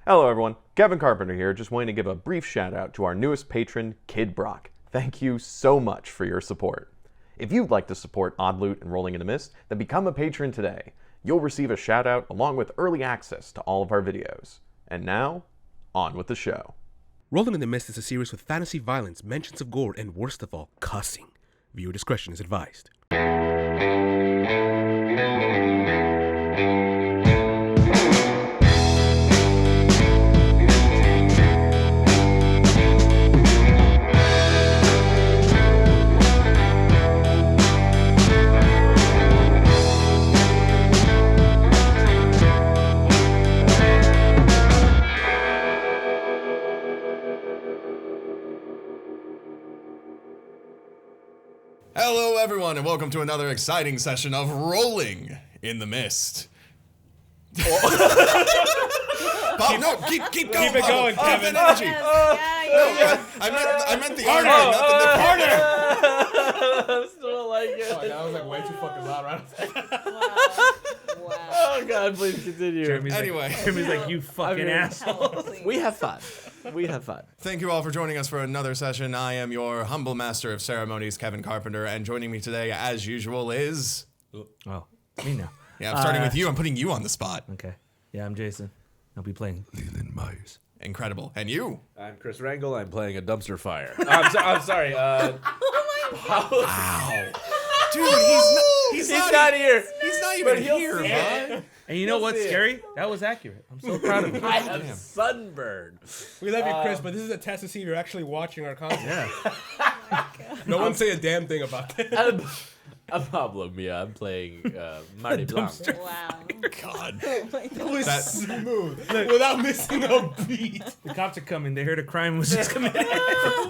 Hello everyone, Kevin Carpenter here, just wanting to give a brief shout out to our newest patron, Kid Brock. Thank you so much for your support. If you'd like to support Odd Loot and Rolling in the Mist, then become a patron today. You'll receive a shout out along with early access to all of our videos. And now, on with the show. Rolling in the Mist is a series with fantasy violence, mentions of gore, and worst of all, cussing. Viewer discretion is advised. Hello, everyone, and welcome to another exciting session of Rolling in the Mist. Keep going. Keep it going, Kevin. Energy. I meant the harder, not the harder. I still like it. Oh, that was like way too fucking loud right Wow. Oh God, please continue. Jeremy's like, you fucking asshole. We have fun. Thank you all for joining us for another session. I am your humble master of ceremonies, Kevin Carpenter, and joining me today, as usual, is... Oh, me now. Yeah, I'm starting with you. I'm putting you on the spot. Okay. Yeah, I'm Jason. I'll be playing Leland Myers. Incredible. And you? I'm Chris Rangel. I'm playing a dumpster fire. I'm sorry. Wow. Dude, he's not here. He's not even here, man. And you know what's scary? That was accurate. I'm so proud of you. I have sunburned. We love you, Chris, but this is a test to see if you're actually watching our content. Yeah. No one say a damn thing about that. I'm Pablo, Milla. I'm playing Marty Blanc. Wow. God. That was smooth. Without missing a beat. The cops are coming. They heard a crime was just coming.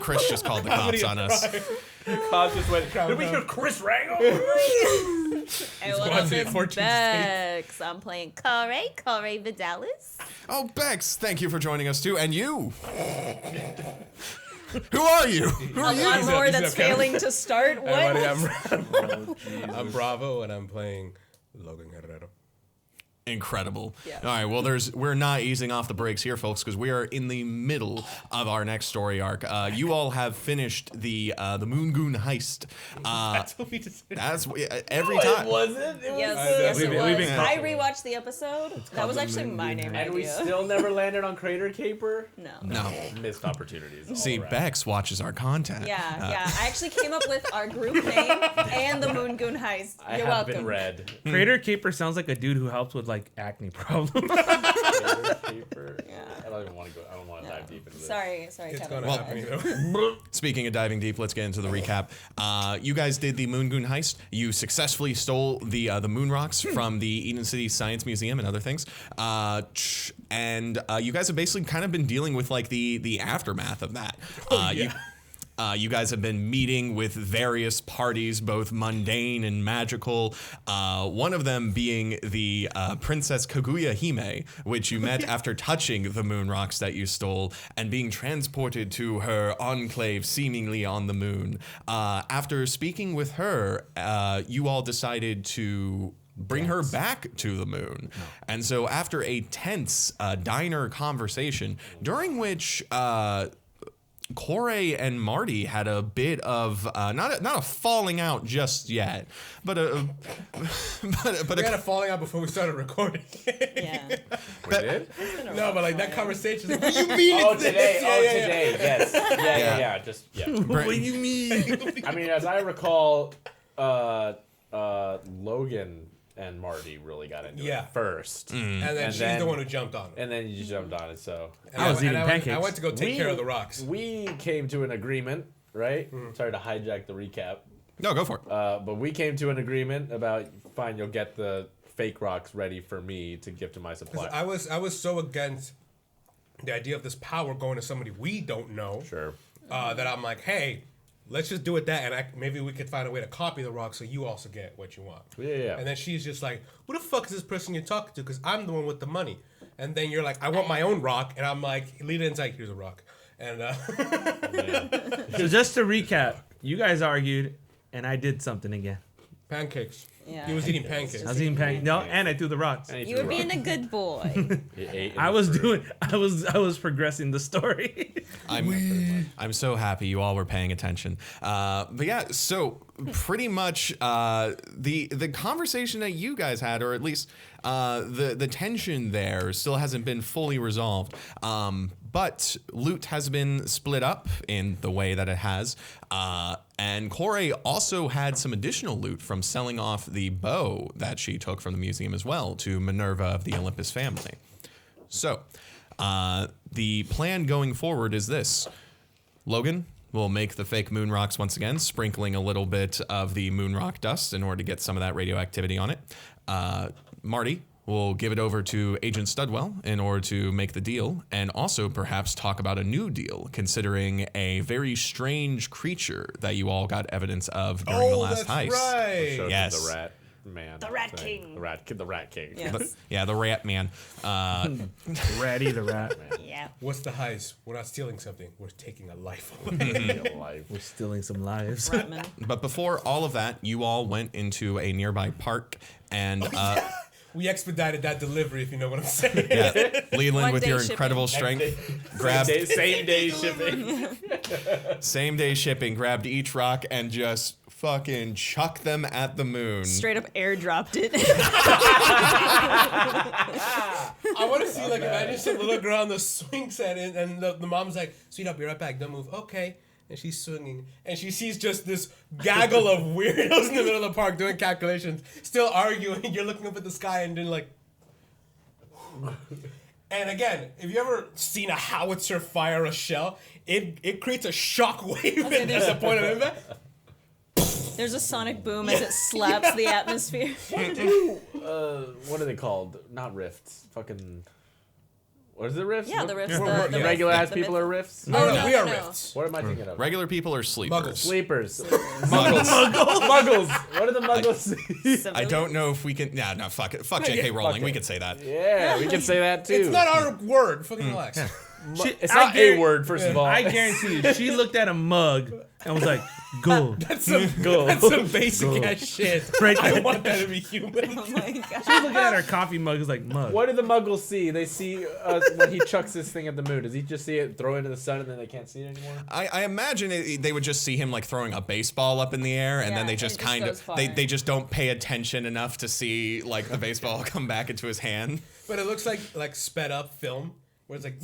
Chris just called the cops on us. The cops just went, did we hear Chris Rangel? Hey, what up, it's Bex. I'm playing Corey Vidales. Oh, Bex, thank you for joining us, too. And you? Who are you? Who are you? One more that's failing to start. What? I'm Bravo, and I'm playing Logan Hererro. Incredible. Yeah. All right, well, we're not easing off the brakes here, folks, because we are in the middle of our next story arc. You all have finished the Moongoon heist. That's what we just did. That's every time. It wasn't. Yes, it was. been I rewatched the episode. That was actually my name And we idea. still never landed on Crater Caper? No. Missed opportunities. See, all around. Bex watches our content. Yeah. I actually came up with our group name and the Moongoon heist. I You're have welcome. been read. Crater Caper sounds like a dude who helps with like acne problems. Crater Caper. Yeah. I don't even want to go. I don't want to dive deep into this. Sorry, It's Kevin. gonna Well, happen, you know? Speaking of diving deep, let's get into the recap. You guys did the Moongoon heist. You successfully stole the moon rocks from the Eden City Science Museum and other things. And you guys have basically kind of been dealing with like the aftermath of that. You guys have been meeting with various parties, both mundane and magical. One of them being the Princess Kaguya Hime, which you met after touching the moon rocks that you stole and being transported to her enclave, seemingly on the moon. After speaking with her, you all decided to bring her back to the moon. And so after a tense diner conversation, during which... Corey and Marty had a bit of not a falling out just yet, but We had a falling out before we started recording. Yeah. We did? No, but like that conversation. Like, what do you mean? Oh, it's today. this? Oh, Yeah. today. Yes. Yeah. Just, yeah. What do you mean? I mean, as I recall, Logan and Marty really got into it first. And then And she's then- the one who jumped on it. And then you just jumped on it, so. And I was eating I pancakes. went to go take care of the rocks. We came to an agreement, right? Sorry to hijack the recap. No, go for it. But we came to an agreement about, fine, you'll get the fake rocks ready for me to give to my supplier. I was so against the idea of this power going to somebody we don't know. Sure. That I'm like, hey, let's just do it that, and maybe we could find a way to copy the rock so you also get what you want. Yeah. And then she's just like, who the fuck is this person you're talking to? Because I'm the one with the money. And then you're like, I want my own rock. And I'm like, Leland's like, here's a rock. And So just to recap, you guys argued, and I did something again. Pancakes. Yeah. He was eating pancakes. I was eating pancakes. No, and I threw the rocks. You were being a good boy. I was progressing the story. I'm so happy you all were paying attention. But yeah, so pretty much the conversation that you guys had, or at least the tension there, still hasn't been fully resolved. But loot has been split up in the way that it has. And Corey also had some additional loot from selling off the bow that she took from the museum as well to Minerva of the Olympus family. So the plan going forward is this. Logan will make the fake moon rocks once again, sprinkling a little bit of the moon rock dust in order to get some of that radioactivity on it. Marty will give it over to Agent Studwell in order to make the deal, and also perhaps talk about a new deal, considering a very strange creature that you all got evidence of during the last heist. Right. Showed Yes. The rat man. The Rat thing. King. The rat king. Yes. Yeah, the rat man. Ratty the rat. Yeah. What's the heist? We're not stealing something. We're taking a life away. Real life. We're stealing some lives. Rutman. But before all of that, you all went into a nearby park, and We expedited that delivery, if you know what I'm saying. yeah, Leland, One with day your shipping. incredible strength, grabbed Same day shipping. same day shipping, grabbed each rock and just fucking chucked them at the moon. Straight up airdropped it. I want to see, like, imagine some little girl on the swing set, and the mom's like, "Sweet, I'll be right back. Don't move." Okay. And she's swinging, and she sees just this gaggle of weirdos in the middle of the park doing calculations, still arguing. You're looking up at the sky and then like. And again, if you ever seen a howitzer fire a shell, it creates a shock wave, and there's a point of impact. There's a sonic boom as it slaps the atmosphere. What are they called? Not rifts. Fucking. What is it, rifts? Yeah, the rifts. The the regular ass the people myth- are rifts? Oh, no, we no, are no. rifts. What am I thinking of? Regular people are sleepers. Sleepers. Muggles. Muggles. What are the muggles? I don't know if we can. Nah, no, fuck it. Fuck J.K. Rowling. We could say that. Yeah, we can say that too. It's not our word. Fucking relax. It's not a word, first of all. I guarantee you, she looked at a mug and was like, "Gold." That's some basic ass shit. Right I there. want that to be human. Oh my god. She was looking at her coffee mug. It's like mug. What do the muggles see? They see when he chucks this thing at the moon. Does he just see it throw it into the sun and then they can't see it anymore? I imagine they would just see him like throwing a baseball up in the air, and Yeah, then they and just it just kind goes of far. they just don't pay attention enough to see like the baseball come back into his hand. But it looks like sped up film, where it's like,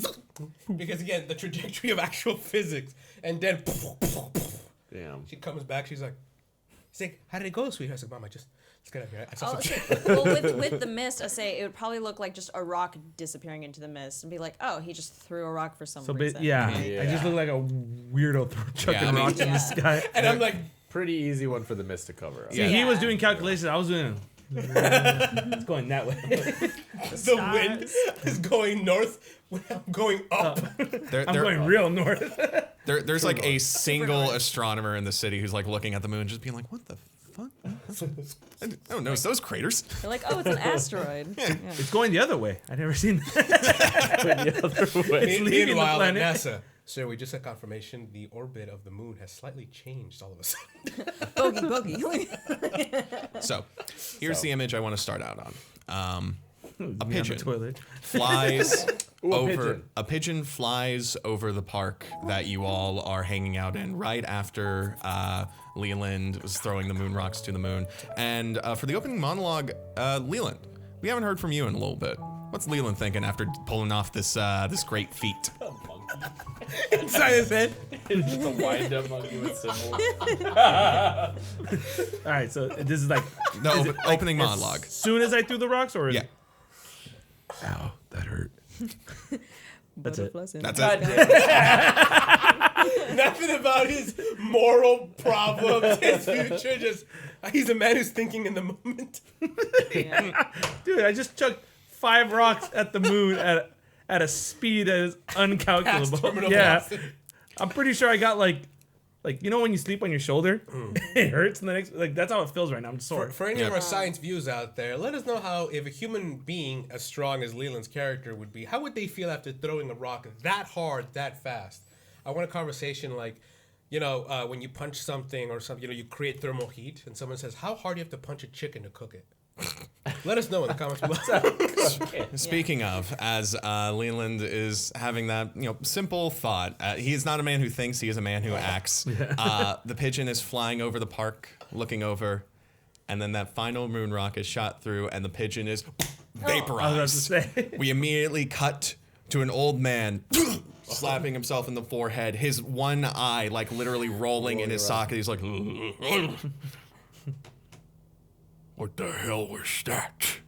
because again, the trajectory of actual physics, and then Damn. she comes back. She's like, "How did it go, sweetheart?" I was like, "Mama, let's get up here. I saw Oh, some shit." well, with the mist, I say it would probably look like just a rock disappearing into the mist, and be like, oh, he just threw a rock for some So reason. yeah, I just look like a weirdo chucking I mean- rocks in Yeah. the sky. And I'm like, Pretty easy one for the mist to cover up. See, Yeah. he was doing calculations. I was doing. It's going that way. the wind is going north when I'm going up. I'm going real north. There's like a single astronomer in the city who's like looking at the moon, just being like, "What the fuck? I don't notice those craters." They're like, oh, it's an asteroid. Yeah. It's going the other way. I never seen that. The other way. leaving the Meanwhile, at planet. NASA, sir, we just got confirmation the orbit of the moon has slightly changed all of a sudden. Bogey. So, here's the image I want to start out on. A Me on the pigeon toilet. flies Ooh, a over. pigeon. A pigeon flies over the park that you all are hanging out in right after Leland was throwing the moon rocks to the moon. And for the opening monologue, Leland, we haven't heard from you in a little bit. What's Leland thinking after pulling off this this great feat? Inside his head. It's just a wind up monkey with symbols. All right, so this is like The opening monologue. as soon as I threw the rocks, or Yeah, Ow, that hurt. That's it. that's God it. damn. Nothing about his moral problems, his future. Just he's a man who's thinking in the moment. Dude, I just chucked 5 rocks at the moon at a speed that is uncalculable. terminal Yeah, velocity. I'm pretty sure I got like you know when you sleep on your shoulder, it hurts, and the next that's how it feels right now. I'm just sore. For any Yeah. of our science views out there, let us know how, if a human being as strong as Leland's character would be, how would they feel after throwing a rock that hard, that fast? I want a conversation like, you know, when you punch something or something, you know, you create thermal heat, and someone says, "How hard do you have to punch a chicken to cook it?" Let us know in the comments below. Speaking of, as Leland is having that simple thought, he is not a man who thinks, he is a man who acts. The pigeon is flying over the park, looking over, and then that final moon rock is shot through, and the pigeon is vaporized. I was about to say. We immediately cut to an old man slapping himself in the forehead, his one eye like literally rolling in his socket. He's like, what the hell was that?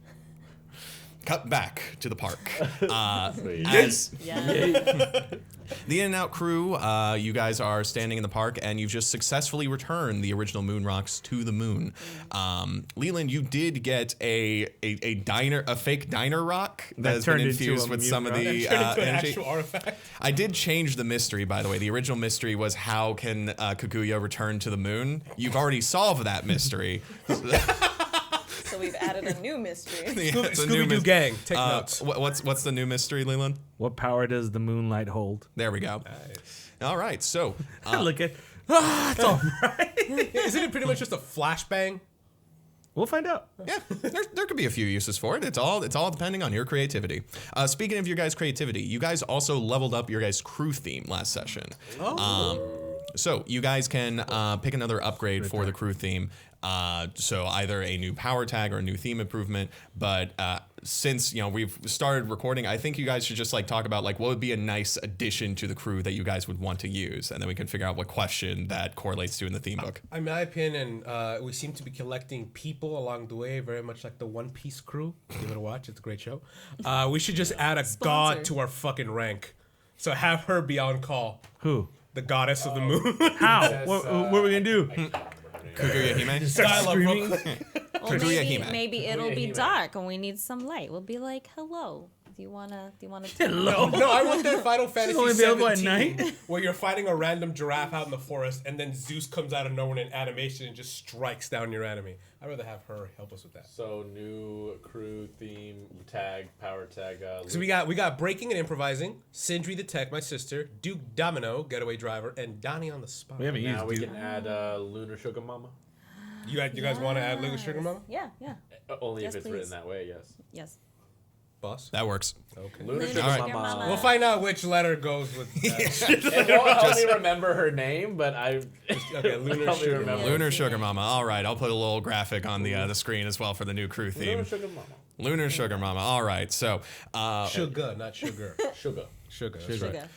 Cut back to the park. As the In-N-Out crew, you guys are standing in the park, and you've just successfully returned the original moon rocks to the moon. Leland, you did get a fake diner rock that has been turned into infused a with mutant some of rock? the Turn into an energy. actual artifact. I did change the mystery, by the way. The original mystery was how can Kaguya return to the moon? You've already solved that mystery. So we've added a new mystery. Yeah, it's a new Scooby-Doo gang, take Uh, notes. what's the new mystery, Leland? What power does the moonlight hold? There we go. All right, so Look at. It's all right. Isn't it pretty much just a flashbang? We'll find out. yeah, there could be a few uses for it. It's all depending on your creativity. Speaking of your guys' creativity, you guys also leveled up your guys' crew theme last session. So you guys can pick another upgrade for the crew theme. So either a new power tag or a new theme improvement. But since we've started recording, I think you guys should just talk about what would be a nice addition to the crew that you guys would want to use, and then we can figure out what question that correlates to in the theme book. In my opinion, we seem to be collecting people along the way, very much like the One Piece crew. Give it a watch; it's a great show. We should just add a god to our fucking rank. So have her be on call. Who? The goddess of the moon. How? What are we gonna do? Kaguya Hime? Style of Screaming? Brooklyn. Well, Kaguya maybe, Hime. maybe it'll be Hime. dark and we need some light. We'll be like, hello. Do you wanna Hello. No, I want that Final Fantasy only available at 17 night? where you're fighting a random giraffe out in the forest, and then Zeus comes out of nowhere in animation and just strikes down your enemy. I'd rather have her help us with that. So new crew theme tag, power tag. So we got breaking and improvising, Sindri the Tech, my sister, Duke Domino, getaway driver, and Donnie on the spot. We haven't now used we Duke. can add Lunar Sugar Mama. You guys want to add Lugar Sugar Mama? Yeah. Only Yes, if it's please. written that way. Yes. Yes. Boss? That works. Okay. Lunar Lunar Sugar All right. Sugar Mama. Mama. We'll find out which letter goes with that. It won't help me remember her name, but I. Okay, Lunar help me Sugar remember. Lunar Sugar Mama. All right, I'll put a little graphic on the screen as well for the new crew theme. Lunar Sugar Mama. Lunar Sugar Mama. All right, so Sugar, not sugar. Sugar. Sugar. That's right.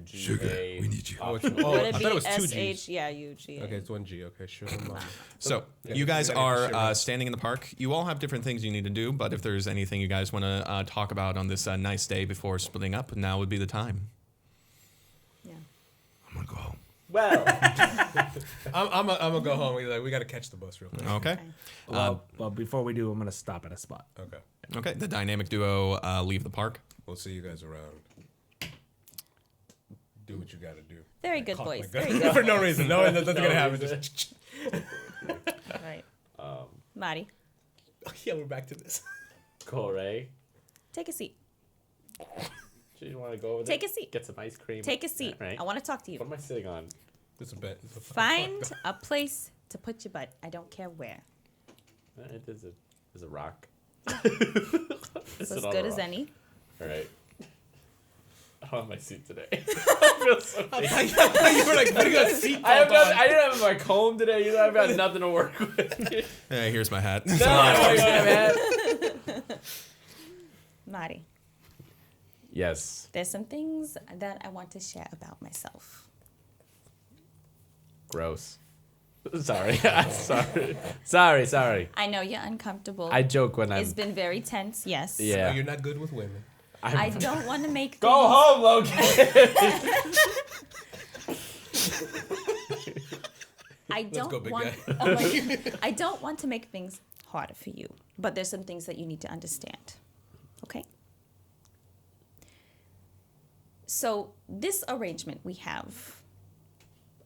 Sugar. SUGA. We need you. Oh, Would I it thought it was be two G's. SH? Yeah, UG. Okay, it's one G. Okay, Sugar Mama. So Yeah, you guys we gotta get the are shit standing in the park. You all have different things you need to do, but if there's anything you guys want to talk about on this nice day before splitting up, now would be the time. Yeah. I'm gonna go home. Well, I'm gonna go home. We gotta catch the bus real quick. Okay. Well, before we do, I'm gonna stop at a spot. Okay. Okay. The dynamic duo leave the park. We'll see you guys around. Do what you gotta do. Very good Cock my voice. gun. Very good. For no reason. No, nothing's gonna happen. reason. Just Right. Marty, yeah, we're back to this. Corey. take a seat. Do you want to go over there? Take a seat. Get some ice cream. Take a seat. Right. I want to talk to What you. am I sitting on? It's a bet. It's a Find a place to put your butt. I don't care where. It is a rock. It's as good as any. All right. I'm on my seat today. I feel so big. You were like putting a seatbelt on. I didn't have my comb today either. I've got nothing to work with. Here's my hat. No, I don't have it. Marty, Yes. there's some things that I want to share about myself. Gross. Sorry. Sorry. I know you're uncomfortable. I joke when I'm. It's been very tense, yes. No, Yeah. you're not good with women. I don't want to make Go things- home, Logan. I don't go, big want. guy. Oh my- I don't want to make things harder for you, but there's some things that you need to understand. Okay. So this arrangement we have,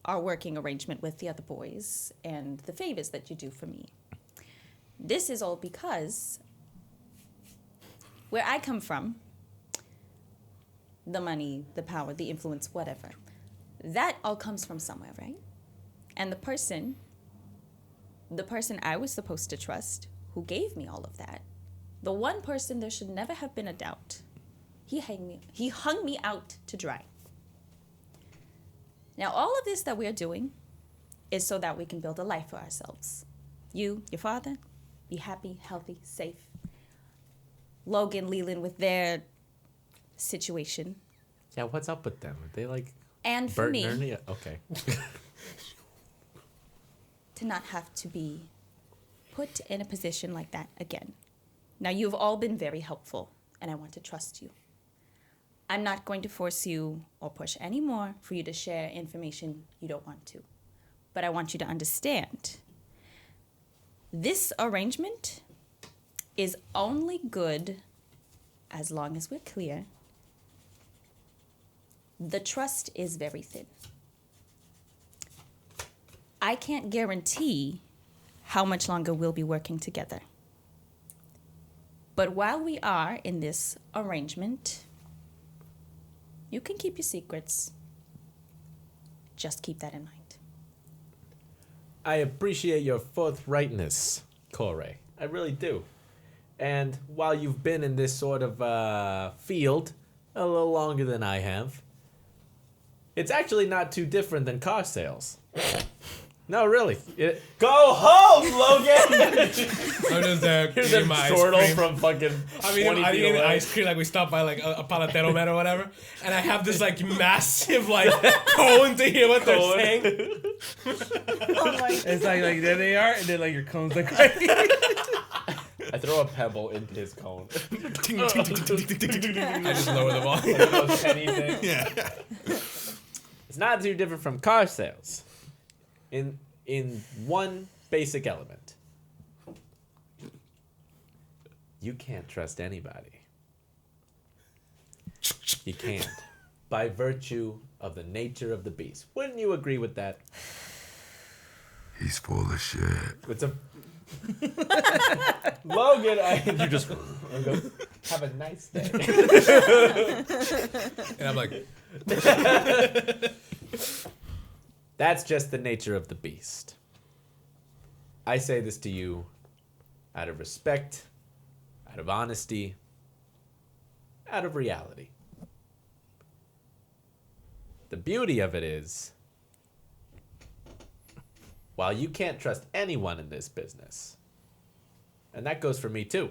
our working arrangement with the other boys, and the favors that you do for me. This is all because where I come from, the money, the power, the influence, whatever. that all comes from somewhere, right? And the person I was supposed to trust, who gave me all of that, the one person there should never have been a doubt, he hung me out to dry. Now, all of this that we're doing is so that we can build a life for ourselves. You, your father, be happy, healthy, safe. Logan, Leland with their situation. Yeah, what's up with them? Are they like And for Bert me, and Ernie? Okay. to not have to be put in a position like that again. Now, you've all been very helpful, and I want to trust you. I'm not going to force you or push any more for you to share information you don't want to. But I want you to understand, this arrangement is only good as long as we're clear. The trust is very thin. I can't guarantee how much longer we'll be working together. But while we are in this arrangement, you can keep your secrets. Just keep that in mind. I appreciate your forthrightness, Corey. I really do. And while you've been in this sort of field a little longer than I have, it's actually not too different than car sales. No, really. Go home, Logan! I'm just there. Here's eating a my ice turtle cream. from fucking 20 I feet eat away. ice cream like we stopped by like a palatero man or whatever, and I have this like massive like cone to hear what they're saying. It's like there they are, and then like your cone's like right here. I throw a pebble into his cone. I just lower the volume. One of those penny things. Yeah. It's not too different from car sales. In one basic element. You can't trust anybody. You can't. By virtue of the nature of the beast. Wouldn't you agree with that? He's full of shit. It's a Logan, you just go, have a nice day. And I'm like, That's just the nature of the beast. I say this to you out of respect, out of honesty, out of reality. The beauty of it is, while you can't trust anyone in this business, and that goes for me too.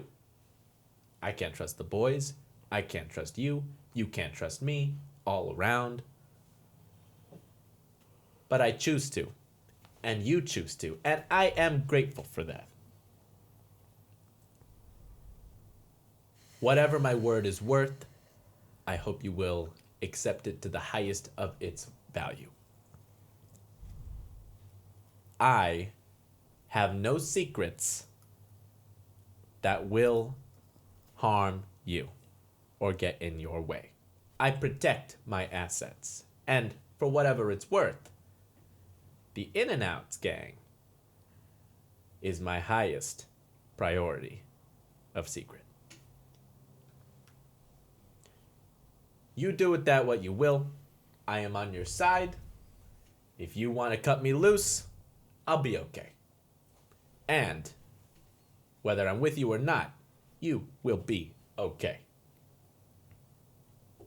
I can't trust the boys, I can't trust you, you can't trust me, all around. But I choose to, and you choose to, and I am grateful for that. Whatever my word is worth, I hope you will accept it to the highest of its value. I have no secrets that will harm you or get in your way. I protect my assets, and for whatever it's worth, the In and Outs gang is my highest priority of secret. You do with that what you will. I am on your side. If you want to cut me loose, I'll be okay. And whether I'm with you or not, you will be okay. Do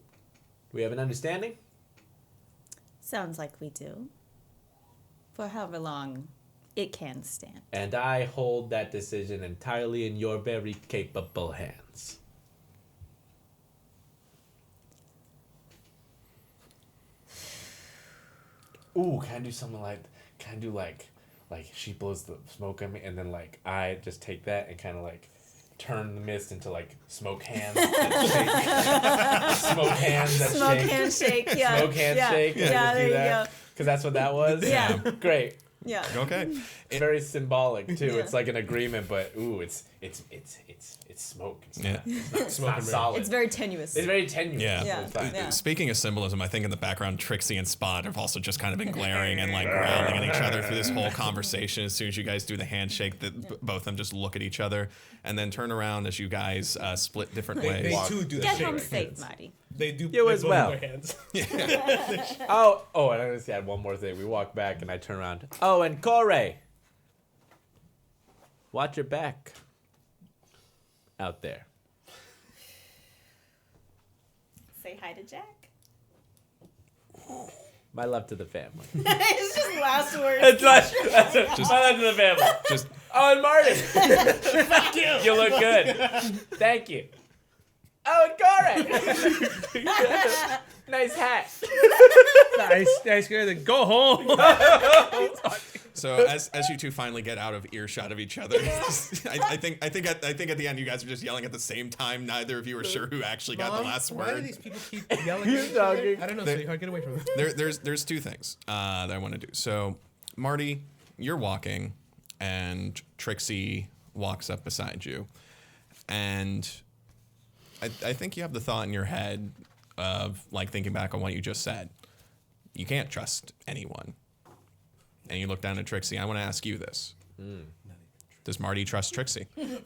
we have an understanding? Sounds like we do. For however long it can stand. And I hold that decision entirely in your very capable hands. Ooh, can I do something like, she blows the smoke at me, and then like I just take that and kind of like turn the mist into like smoke hands that shake. Smoke hands that Smoke shake. handshake, yeah. Smoke handshake. Yeah, there you go. Because that's what that was? Yeah. Great. Yeah. Okay. It's very symbolic too. Yeah. It's like an agreement, but ooh, it's smoke. It's Yeah. it's not solid. It's very tenuous. It's very tenuous. Yeah. Yeah. It's fine. Yeah. Speaking of symbolism, I think in the background, Trixie and Spot have also just kind of been glaring and like growling at each other through this whole conversation. As soon as you guys do the handshake, both of them just look at each other and then turn around as you guys split different ways. they too do the Get shake. home safe, Marty. They do. You they as both well. Their hands. Oh, and I just had one more thing. We walk back, and I turn around. Oh, and Corey, watch your back out there. Say hi to Jack. My love to the family. It's just last words. That's my love to the family. Just Oh, and Marty. Fuck you. You look good. Thank you. Oh, and Corey. Nice hat. Nice, good. Go home. so as you two finally get out of earshot of each other, I think at the end you guys are just yelling at the same time. Neither of you are sure who actually got the last Why do word. these people keep yelling at each other? I don't know, sweetheart. Get away from them. There's two things that I want to do. So, Marty, you're walking, and Trixie walks up beside you, and I think you have the thought in your head of like thinking back on what you just said. You can't trust anyone, and you look down at Trixie. I want to ask you this: Does Marty trust Trixie? Can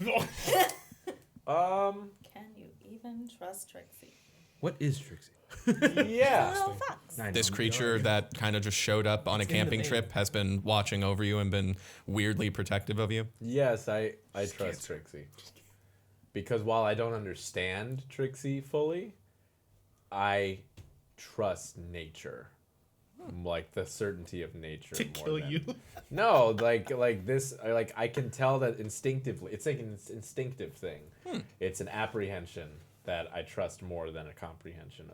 you even trust Trixie? What is Trixie? Yeah. Little fox. This creature that kind of just showed up on a camping name. trip has been watching over you and been weirdly protective of you. Yes, I trust Trixie. Because while I don't understand Trixie fully, I trust nature. Like the certainty of nature. To more kill than- you. No, like this, like I can tell that instinctively. It's like an instinctive thing. It's an apprehension that I trust more than a comprehension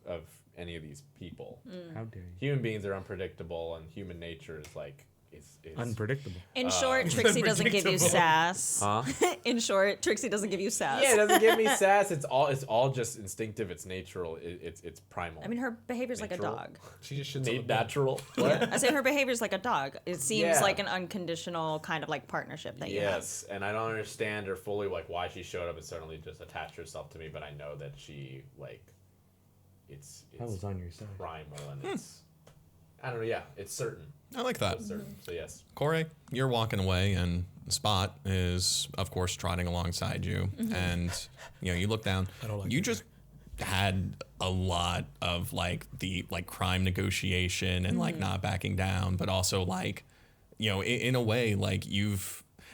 of any of these people. How dare you? Human beings are unpredictable, and human nature is like is Unpredictable. In short, Trixie doesn't give you unpredictable. sass. Huh? In short, Trixie doesn't give you sass. Yeah, it doesn't give me sass. It's all just instinctive. It's natural. It's primal. I mean, her behavior's like a Natural. dog. She just shits on the bed. natural. What? I say her behavior's like a dog. It seems Yeah. like an unconditional kind of like partnership that you have. Yes, and I don't understand her fully, like why she showed up and suddenly just attached herself to me. But I know that she like, it's on your side. primal and it's, I don't know. Yeah, it's certain. I like that. It's certain. So yes. Corey, you're walking away, and Spot is, of course, trotting alongside you. And you look down. I don't like you that just had a lot of like the crime negotiation and like not backing down, but also like, in a way, like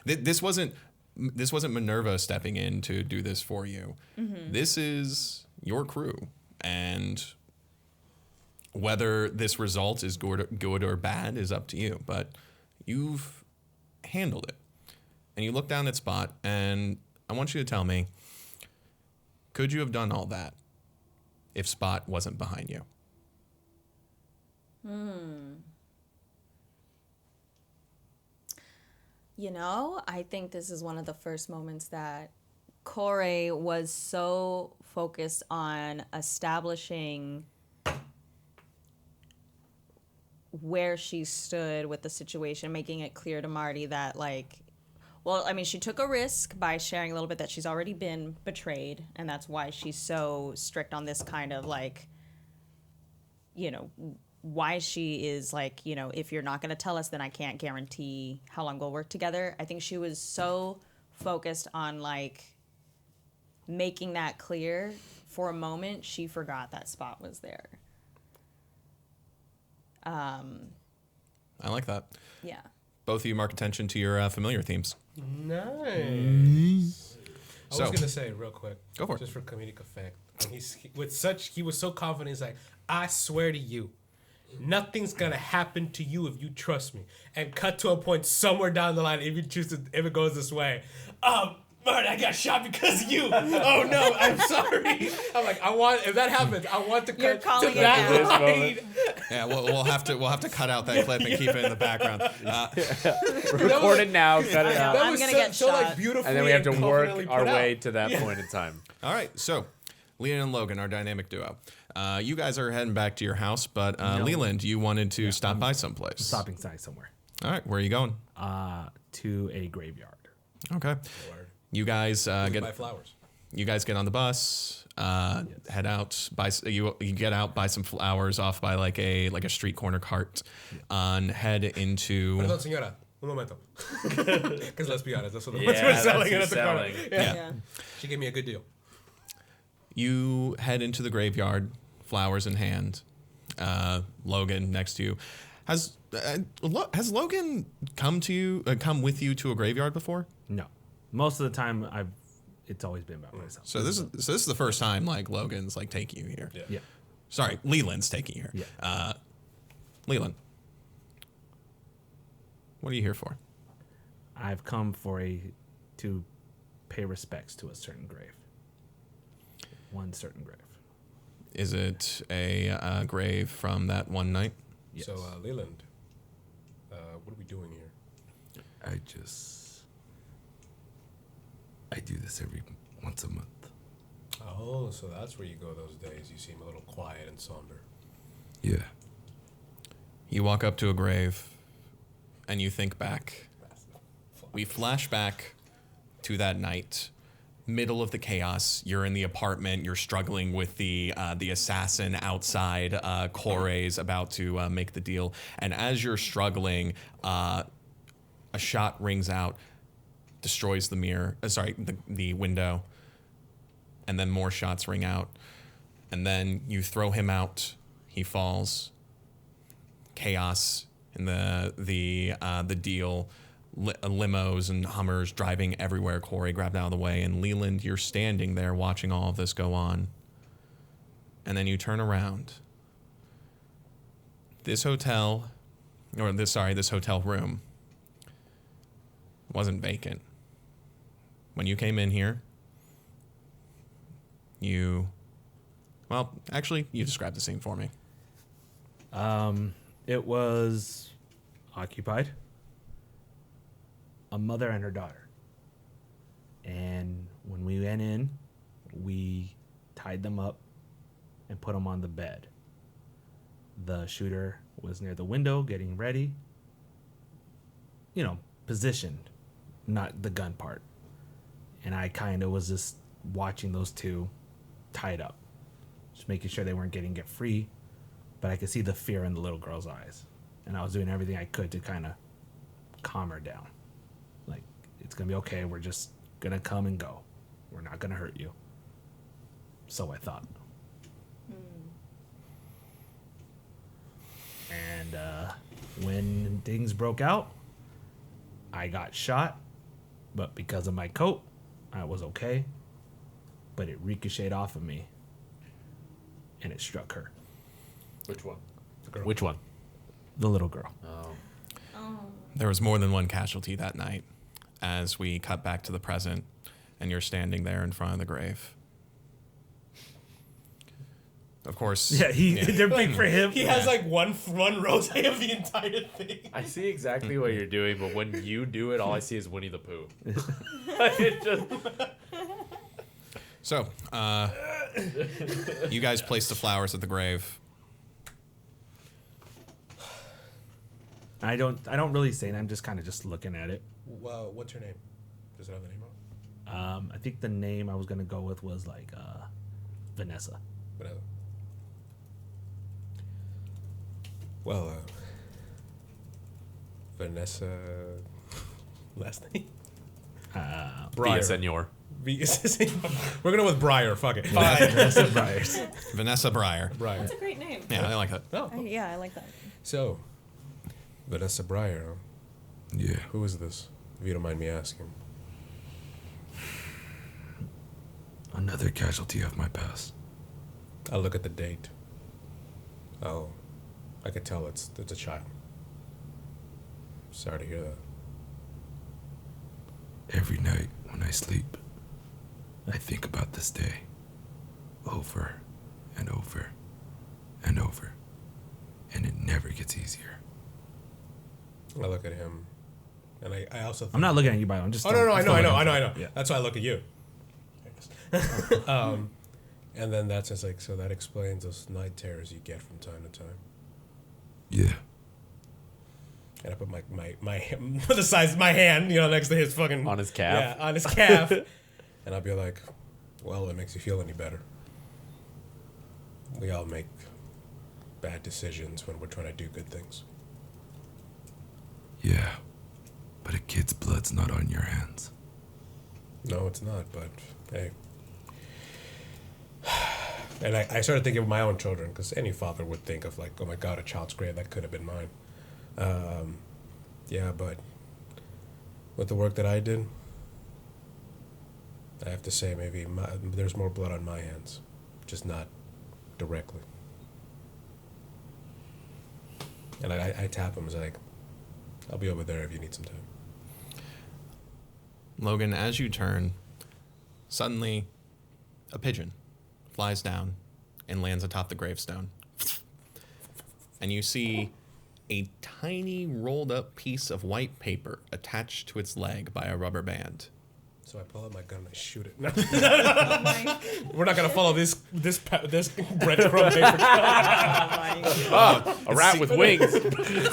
this wasn't Minerva stepping in to do this for you. This is your crew, and whether this result is good or bad is up to you, but you've handled it. And you look down at Spot, and I want you to tell me, could you have done all that if Spot wasn't behind you? I think this is one of the first moments that Corey was so focused on establishing where she stood with the situation, making it clear to Marty that, she took a risk by sharing a little bit that she's already been betrayed, and that's why she's so strict on this kind of why she is if you're not going to tell us, then I can't guarantee how long we'll work together. I think she was so focused on making that clear. For a moment, she forgot that Spot was there. I like that. Yeah. Both of you mark attention to your familiar themes. Nice. I So- was gonna say real quick. Go for it. Just for comedic effect. And he was so confident. He's like, I swear to you, nothing's gonna happen to you if you trust me. And cut to a point somewhere down the line, if it goes this way. Marty, I got shot because of you. Oh no, I'm sorry. I'm like, if that happens, I want to You're cut calling to it that out. line. Yeah, we'll have to cut out that clip and keep it in the background. Record it now. Cut it out. That I'm was gonna so, get so shot. beautifully And then we have to work confidently our put way out. to that point in time. All right, so Leland and Logan, our dynamic duo. You guys are heading back to your house, but Leland, you wanted to stop by someplace. Stopping side somewhere. All right, where are you going? To a graveyard. Okay. You guys Buy get flowers. on the bus. Head out. You get out, buy some flowers off by like a street corner cart, and head into. Perdón, señora. Un momento. Because let's be honest, that's what the ones Yeah, were that's selling it who's at the corner. selling. Yeah. She gave me a good deal. You head into the graveyard, flowers in hand. Logan next to you. Has Logan come with you to a graveyard before? No. Most of the time, it's always been about myself. So this is the first time like Logan's like taking you here. Yeah. Sorry, Leland's taking you here. Yeah. Leland, what are you here for? I've come to pay respects to a certain grave. One certain grave. Is it a grave from that one night? Yes. So, Leland, what are we doing here? I do this every once a month. Oh, so that's where you go those days. You seem a little quiet and somber. Yeah. You walk up to a grave, and you think back. We flash back to that night, middle of the chaos. You're in the apartment. You're struggling with the assassin outside. Corey's about to make the deal, and as you're struggling, a shot rings out, destroys the mirror. The window, and then more shots ring out, and then you throw him out. He falls. Chaos in the deal. Limos and Hummers driving everywhere. Corey grabbed out of the way, and Leland, you're standing there watching all of this go on. And then you turn around. This hotel room wasn't vacant. When you came in here, you described the scene for me. It was occupied. A mother and her daughter. And when we went in, we tied them up and put them on the bed. The shooter was near the window getting ready. Positioned, not the gun part. And I kind of was just watching those two tied up. Just making sure they weren't get free. But I could see the fear in the little girl's eyes. And I was doing everything I could to kind of calm her down. Like, it's going to be okay. We're just going to come and go. We're not going to hurt you. So I thought. And when things broke out, I got shot. But because of my coat, I was okay. But it ricocheted off of me. And it struck her. Which one? The girl. Which one? The little girl. There was more than one casualty that night as we cut back to the present, and you're standing there in front of the grave. Of course. Yeah, they're big for him. He has like one rose of the entire thing. I see exactly what you're doing, but when you do it, all I see is Winnie the Pooh. It just... So, you guys place the flowers at the grave. I don't really say it. I'm just kind of just looking at it. Well, what's her name? Does it have the name on it? I think the name I was gonna go with was like Vanessa. Whatever. Well, Vanessa. Last name? Via Senor. We're gonna go with Briar. Fuck it. Vanessa Briars. Vanessa Briar. Briar. That's a great name. Yeah, I like that. Oh, Yeah, I like that. so Vanessa Briar. Huh? Yeah. Who is this? If you don't mind me asking. Another casualty of my past. I'll look at the date. Oh, I could tell it's a child. Sorry to hear that. Every night when I sleep, I think about this day. Over and over and over. And it never gets easier. I look at him, and I also think... I'm not looking at you, by the way. I'm just. Oh, no, I know. Yeah. That's why I look at you. And then that's just like, so that explains those night terrors you get from time to time. Yeah. And I put my the size of my hand, next to his fucking... On his calf? Yeah, on his calf. And I'll be like, well, it makes you feel any better. We all make bad decisions when we're trying to do good things. Yeah. But a kid's blood's not on your hands. No, it's not, but hey. And I started thinking of my own children, because any father would think of like, oh my God, a child's grave, that could have been mine. Yeah, but with the work that I did, I have to say maybe there's more blood on my hands, just not directly. And I tap him, I was like, I'll be over there if you need some time. Logan, as you turn, suddenly a pigeon flies down and lands atop the gravestone. And you see a tiny rolled up piece of white paper attached to its leg by a rubber band. So I pull out my gun and I shoot it. We're not gonna follow this breadcrumb paper. A rat with wings.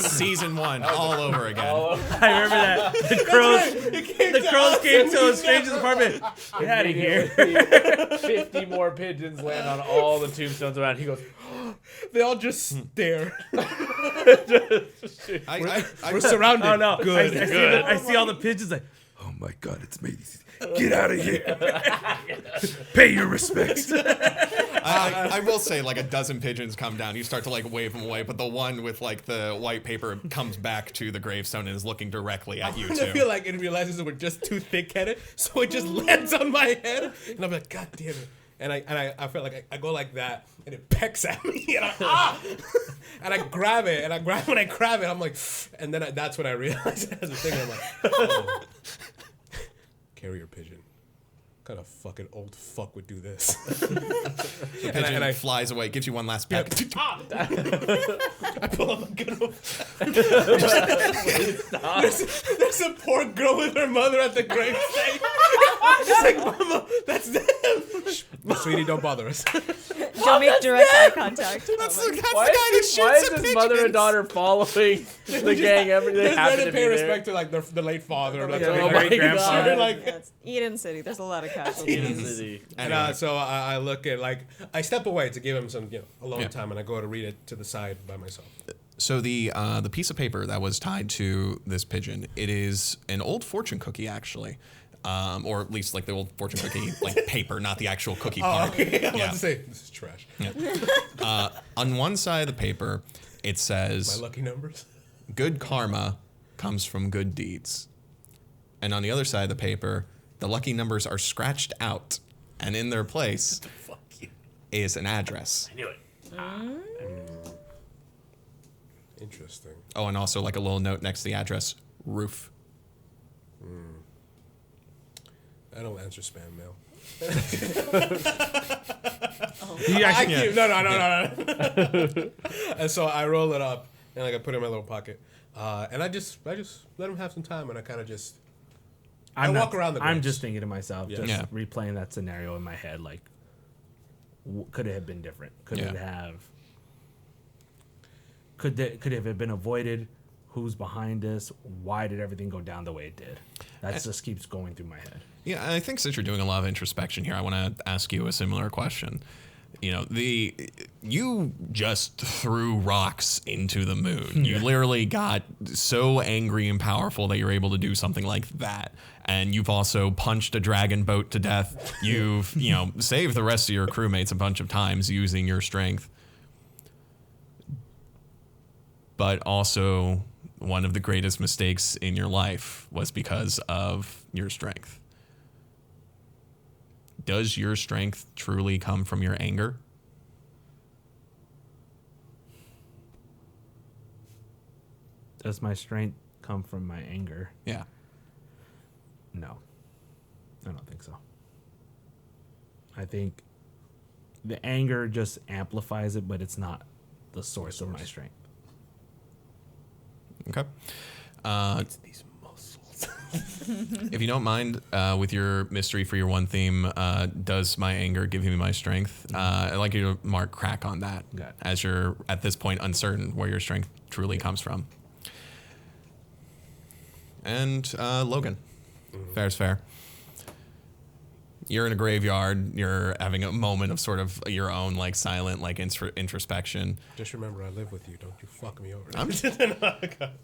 Season 1, all over again. I remember that. The crows came to a stranger's apartment. Get out of here. 50 more pigeons land on all the tombstones around. He goes, They all just stare. We're surrounded. Oh no! Good. I see all the pigeons like. Oh my God, it's Macy's. Get out of here. Pay your respects. I will say, like, a dozen pigeons come down. You start to, like, wave them away, but the one with, like, the white paper comes back to the gravestone and is looking directly at you, I too. feel like it realizes that we're just too thick-headed, so it just lands on my head, and I'm like, God damn it. And I feel like I go like that, and it pecks at me, and and I grab it, and when I grab it, I'm like, and then that's when I realize it has a thing, and I'm like, oh. Carrier pigeon. What kind of fucking old fuck would do this? The pigeon flies away, gives you one last peck. I pull up a gun. There's a poor girl with her mother at the gravesite. She's like, Mama, that's them. Sweetie, don't bother us. Don't make direct eye contact. That's the guy why who is shoots the his mother and pigeons. daughter following the gang? Everything They happened didn't to pay be respect there. to like the late father. Like, Yeah, the oh my great God. grandfather. Like, Yeah, it's Eden City. There's a lot of casualties. Eden City. Anyway. so I look at I step away to give him some alone time, and I go to read it to the side by myself. So the piece of paper that was tied to this pigeon, it is an old fortune cookie, actually. Or at least like the old fortune cookie, like paper, not the actual cookie part. Okay. I'm about to say, this is trash. Yeah. On one side of the paper, it says, My lucky numbers. good karma comes from good deeds. And on the other side of the paper, the lucky numbers are scratched out. And in their place is an address. I knew it. Interesting. Oh, and also like a little note next to the address, roof. I don't answer spam mail. No. And so I roll it up and I put it in my little pocket, and I just let him have some time, and I kind of just walk around the I'm graves. just thinking to myself, just Yeah. replaying that scenario in my head. Like, could it have been different? Could it have? Could it have been avoided? Who's behind this? Why did everything go down the way it did? That just keeps going through my head. Yeah, I think since you're doing a lot of introspection here, I want to ask you a similar question. You just threw rocks into the moon. You literally got so angry and powerful that you're able to do something like that. And you've also punched a dragon boat to death. You've, saved the rest of your crewmates a bunch of times using your strength. But also, one of the greatest mistakes in your life was because of your strength. Does your strength truly come from your anger? Does my strength come from my anger? Yeah. No. I don't think so. I think the anger just amplifies it, but it's not the source of my strength. Okay. It's these muscles. If you don't mind, with your mystery for your one theme, does my anger give me my strength? I'd like you to mark crack on that, Got it. as you're at this point uncertain where your strength truly comes from. And Logan, fair's fair. You're in a graveyard. You're having a moment of sort of your own like silent like introspection. Just remember, I live with you. Don't you fuck me over.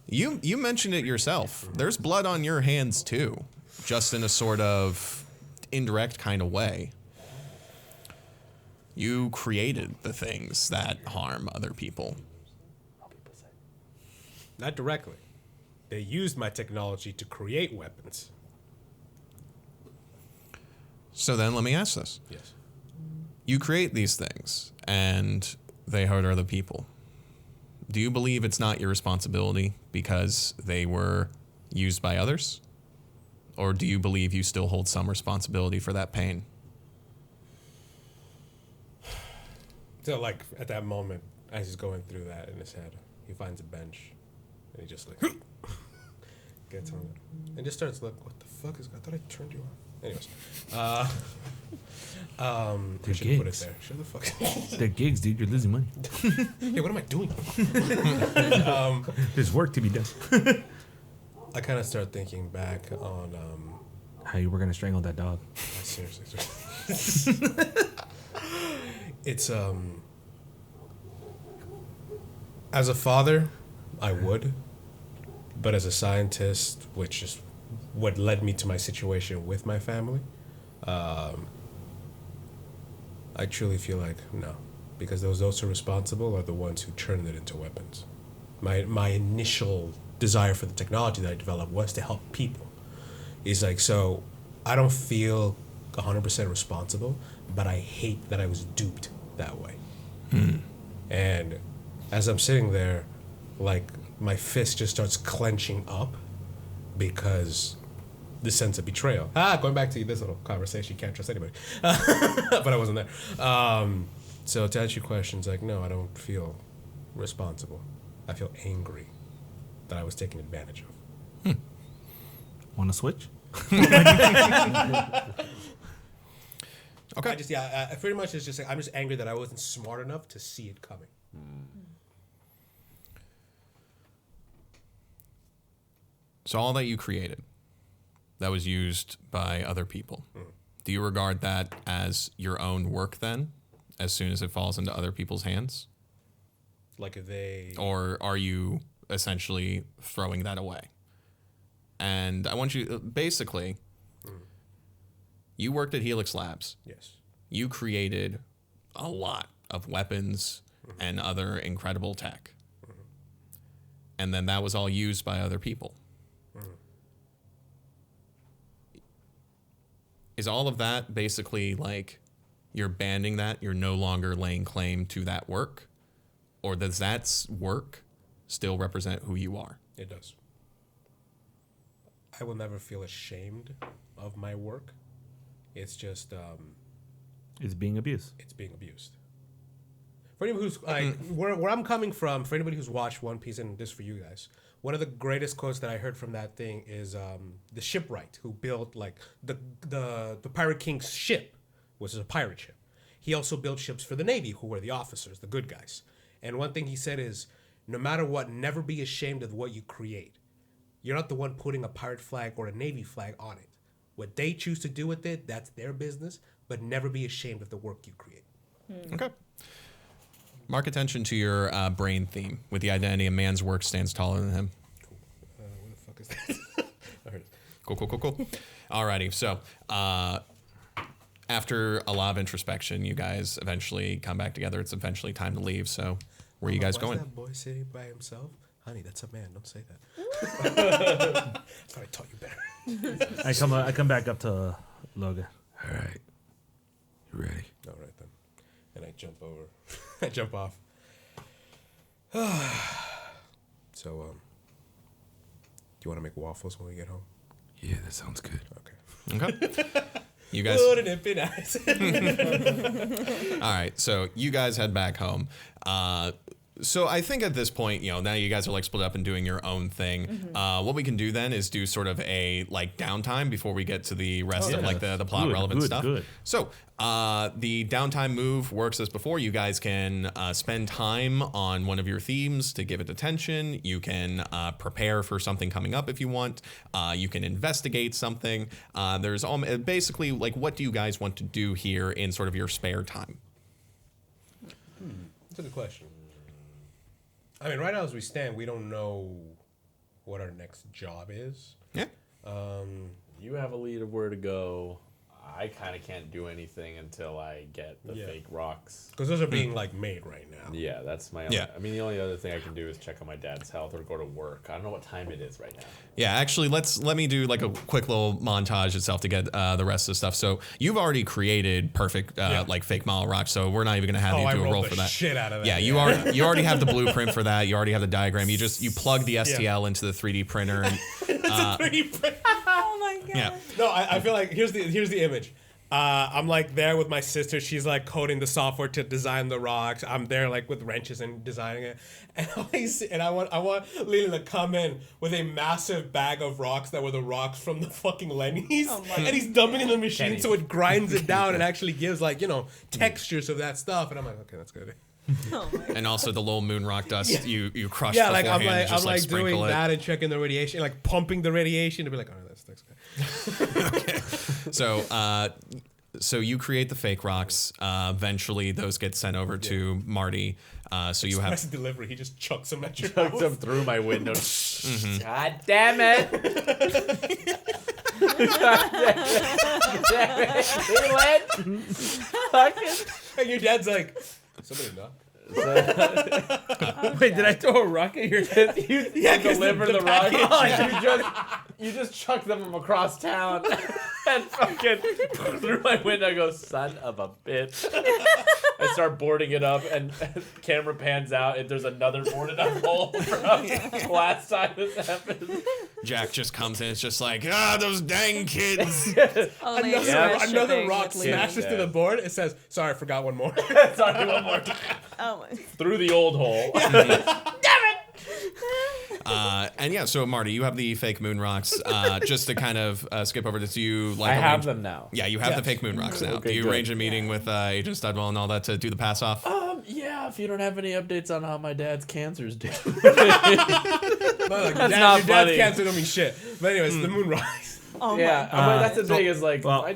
You mentioned it yourself. There's blood on your hands too, just in a sort of indirect kind of way. You created the things that harm other people. Not directly. They used my technology to create weapons. So then let me ask this. Yes. You create these things, and they hurt other people. Do you believe it's not your responsibility because they were used by others? Or do you believe you still hold some responsibility for that pain? So, like, at that moment, as he's going through that in his head, he finds a bench, and he just, like, gets on it, and just starts, like, what the fuck is... I thought I turned you off. Anyways. I should put it there. Shut the fuck up. They're gigs, dude. You're losing money. Hey, what am I doing? There's work to be done. I kind of start thinking back on... How you were going to strangle that dog. Seriously. It's, as a father, I would. But as a scientist, which is what led me to my situation with my family, I truly feel like no, because those who are responsible are the ones who turned it into weapons. My initial desire for the technology that I developed was to help people. It's like, so I don't feel 100% responsible, but I hate that I was duped that way. And as I'm sitting there, like, my fist just starts clenching up because the sense of betrayal. Going back to this little conversation, you can't trust anybody. But I wasn't there. So to answer your questions, like, no, I don't feel responsible. I feel angry that I was taken advantage of. Want to switch? Okay. I just, I pretty much it's just like, I'm just angry that I wasn't smart enough to see it coming. So all that you created, that was used by other people, do you regard that as your own work then, as soon as it falls into other people's hands? Like if they... Or are you essentially throwing that away? And I want you, basically, you worked at Helix Labs. Yes. You created a lot of weapons and other incredible tech. And then that was all used by other people. Is all of that basically like you're banning that, you're no longer laying claim to that work? Or does that work still represent who you are? It does. I will never feel ashamed of my work. It's just... It's being abused. It's being abused. For anybody who's like where I'm coming from, for anybody who's watched One Piece, and this for you guys, one of the greatest quotes that I heard from that thing is the shipwright who built like the Pirate King's ship, which is a pirate ship. He also built ships for the Navy, who were the officers, the good guys. And one thing he said is, no matter what, never be ashamed of what you create. You're not the one putting a pirate flag or a Navy flag on it. What they choose to do with it, that's their business, but never be ashamed of the work you create. Okay. Mark attention to your brain theme with the identity of man's work stands taller than him. Cool. What the fuck is that? I heard it. Cool. Alrighty, so after a lot of introspection, you guys eventually come back together. It's eventually time to leave, so where are you guys going? Why is that boy sitting by himself? Honey, that's a man. Don't say that. That's what I taught you better. I come back up to Logan. All right. You ready? All right, then. And I jump over. I jump off. So, do you want to make waffles when we get home? Yeah, that sounds good. Okay. You guys. Wouldn't it be nice? All right, so you guys head back home. So I think at this point, now you guys are like split up and doing your own thing. What we can do then is do sort of a like downtime before we get to the rest of like the plot relevant stuff. Good. So the downtime move works as before. You guys can spend time on one of your themes to give it attention. You can prepare for something coming up if you want. You can investigate something. There's basically like, what do you guys want to do here in sort of your spare time? That's a good question. I mean, right now as we stand, we don't know what our next job is. Yeah. You have a lead of where to go. I kind of can't do anything until I get the fake rocks. Because those are being like made right now. Yeah, that's my. I mean, the only other thing I can do is check on my dad's health or go to work. I don't know what time it is right now. Yeah, actually, let me do like a quick little montage itself to get the rest of the stuff. So you've already created perfect like fake model rocks, so we're not even gonna have you do a roll for that. Shit out of that. Yeah, you already have the blueprint for that. You already have the diagram. You plug the STL into the 3D printer. And, It's a 3D print. Oh my god. yeah. No, I feel like here's the image. I'm like there with my sister. She's like coding the software to design the rocks. I'm there like with wrenches and designing it. And I want Leland to come in with a massive bag of rocks that were the rocks from the fucking Lenny's. And he's dumping in the machine so it grinds it down and actually gives like, textures of that stuff. And I'm like, okay, that's good. And also the little moon rock dust you crush Yeah, like beforehand. I'm just, like sprinkle doing it. that and checking the radiation, like pumping the radiation to be like, all right, that's good. Okay. So you create the fake rocks. Eventually, those get sent over to Marty. So you have Express delivery. He just chucks them at your Chucked house. them through my window. God damn it! Leland! Fucking. And your dad's like, somebody knock. Wait, did I throw a rock at your head? You deliver the rock. Oh, you just chuck them across town and fucking through my window. I go, son of a bitch. I start boarding it up, and camera pans out, and there's another boarded up hole from last time this happened. Jack just comes in. It's just like those dang kids. Another rock smashes to the board. It says, sorry, I forgot one more. Sorry, one more. Oh my. Through the old hole. And yeah, so Marty, you have the fake moon rocks. Just to kind of skip over this, you like I have arrange- them now. Yeah, you have the fake moon rocks now. Okay, do you good. arrange a meeting with Agent Studwell and all that to do the pass off? Yeah, if you don't have any updates on how my dad's cancer's doing. Your not dad's funny. cancer don't mean shit. But anyways, the moonrise. Oh Yeah, my. but that's the thing is like well-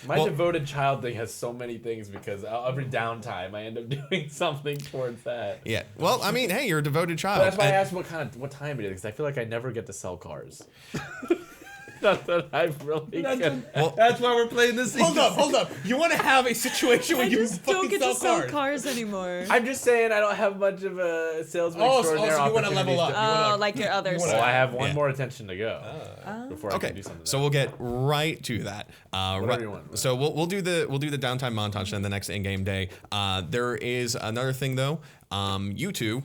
my devoted child thing has so many things because every downtime I end up doing something towards that. Yeah. Well, I mean, hey, you're a devoted child. But that's why I And- asked what time it is because I feel like I never get to sell cars. Not that I really can. That's why we're playing this. Hold up. You want to have a situation where I you just don't fucking get sell to sell cars. cars anymore. I'm just saying I don't have much of a salesman extraordinaire. so you want to level up. opportunities You Oh, wanna- like your other wanna- Well, I stuff. have one Yeah. more attention to go before I Okay, can do something. so we'll get right to that. Whatever you want. So we'll do the downtime montage then the next in-game day. There is another thing though. You two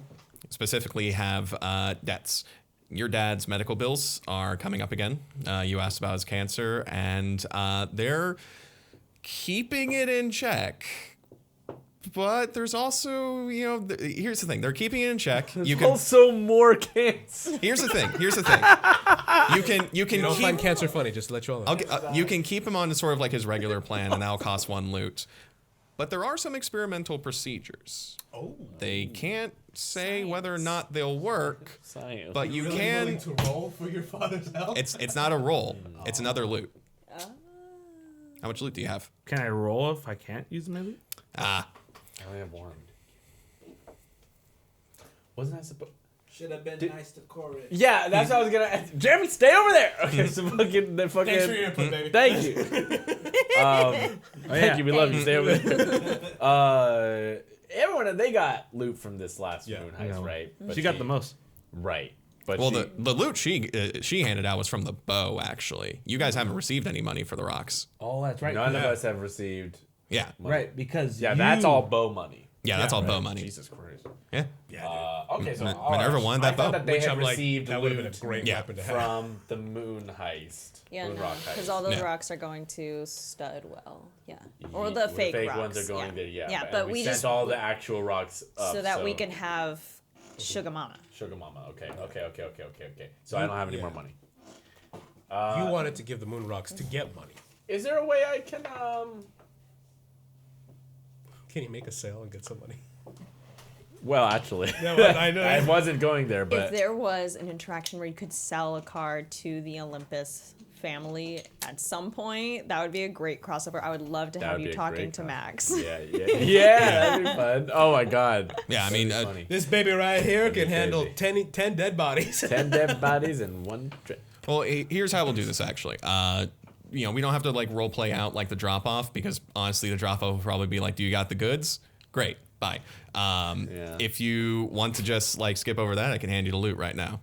specifically have debts. Your dad's medical bills are coming up again. You asked about his cancer, and they're keeping it in check. But there's also, here's the thing. They're keeping it in check. You can. also more cancer. Here's the thing. You can Don't keep. find cancer funny, just to let you all know. You can keep him on sort of like his regular plan, and that'll cost 1 loot. But there are some experimental procedures. Oh. They can't say whether or not they'll work, Science. but you Really can. willing to roll for your father's health? It's not a roll. It's another loot. How much loot do you have? Can I roll if I can't use my loot? I only have one. Wasn't I supposed? Should have been nice to Corey. Yeah, that's what I was gonna ask. Jeremy, stay over there. Okay, so fucking the fucking. Thanks for your input, baby. Thank you. Thank you. We love you. Stay over there. Everyone, they got loot from this last moon heist, right? But She got the most. Right. But Well, the loot she handed out was from the bow. Actually, you guys haven't received any money for the rocks. Oh, that's right. none of us have received. Yeah, Right, because That's all bow money. yeah, that's all bow money. Jesus Christ. Yeah, Okay, so Minerva wanted that I thought bow. that they Which had I'm like, received that would have been a loot great Yeah. weapon to have. from the moon heist. Yeah, moon rock heist. because all those Yeah. rocks are going to Studwell. Yeah, or the The fake rocks. ones are going there. Yeah, yeah, and but we we sent just all the actual rocks up so that we can have Sugar Mama. Sugar Mama. Okay. So I don't have any more money. You wanted to give the moon rocks to get money. Is there a way I can Can you make a sale and get some money? Well, actually, Yeah, well, I know. I wasn't going there, If but there was an interaction where you could sell a card to the Olympus family at some point, that would be a great crossover. I would love to That have would you be a talking great to Max. yeah, that'd be fun. Oh my god. yeah. I mean, Funny. This baby right here be can handle crazy. 10 dead bodies. 10 dead bodies in one trip. well, here's how we'll do this. Actually, we don't have to like role play out like the drop off, because honestly the drop off will probably be like, do you got the goods? Great, bye. If you want to just like skip over that, I can hand you the loot right now.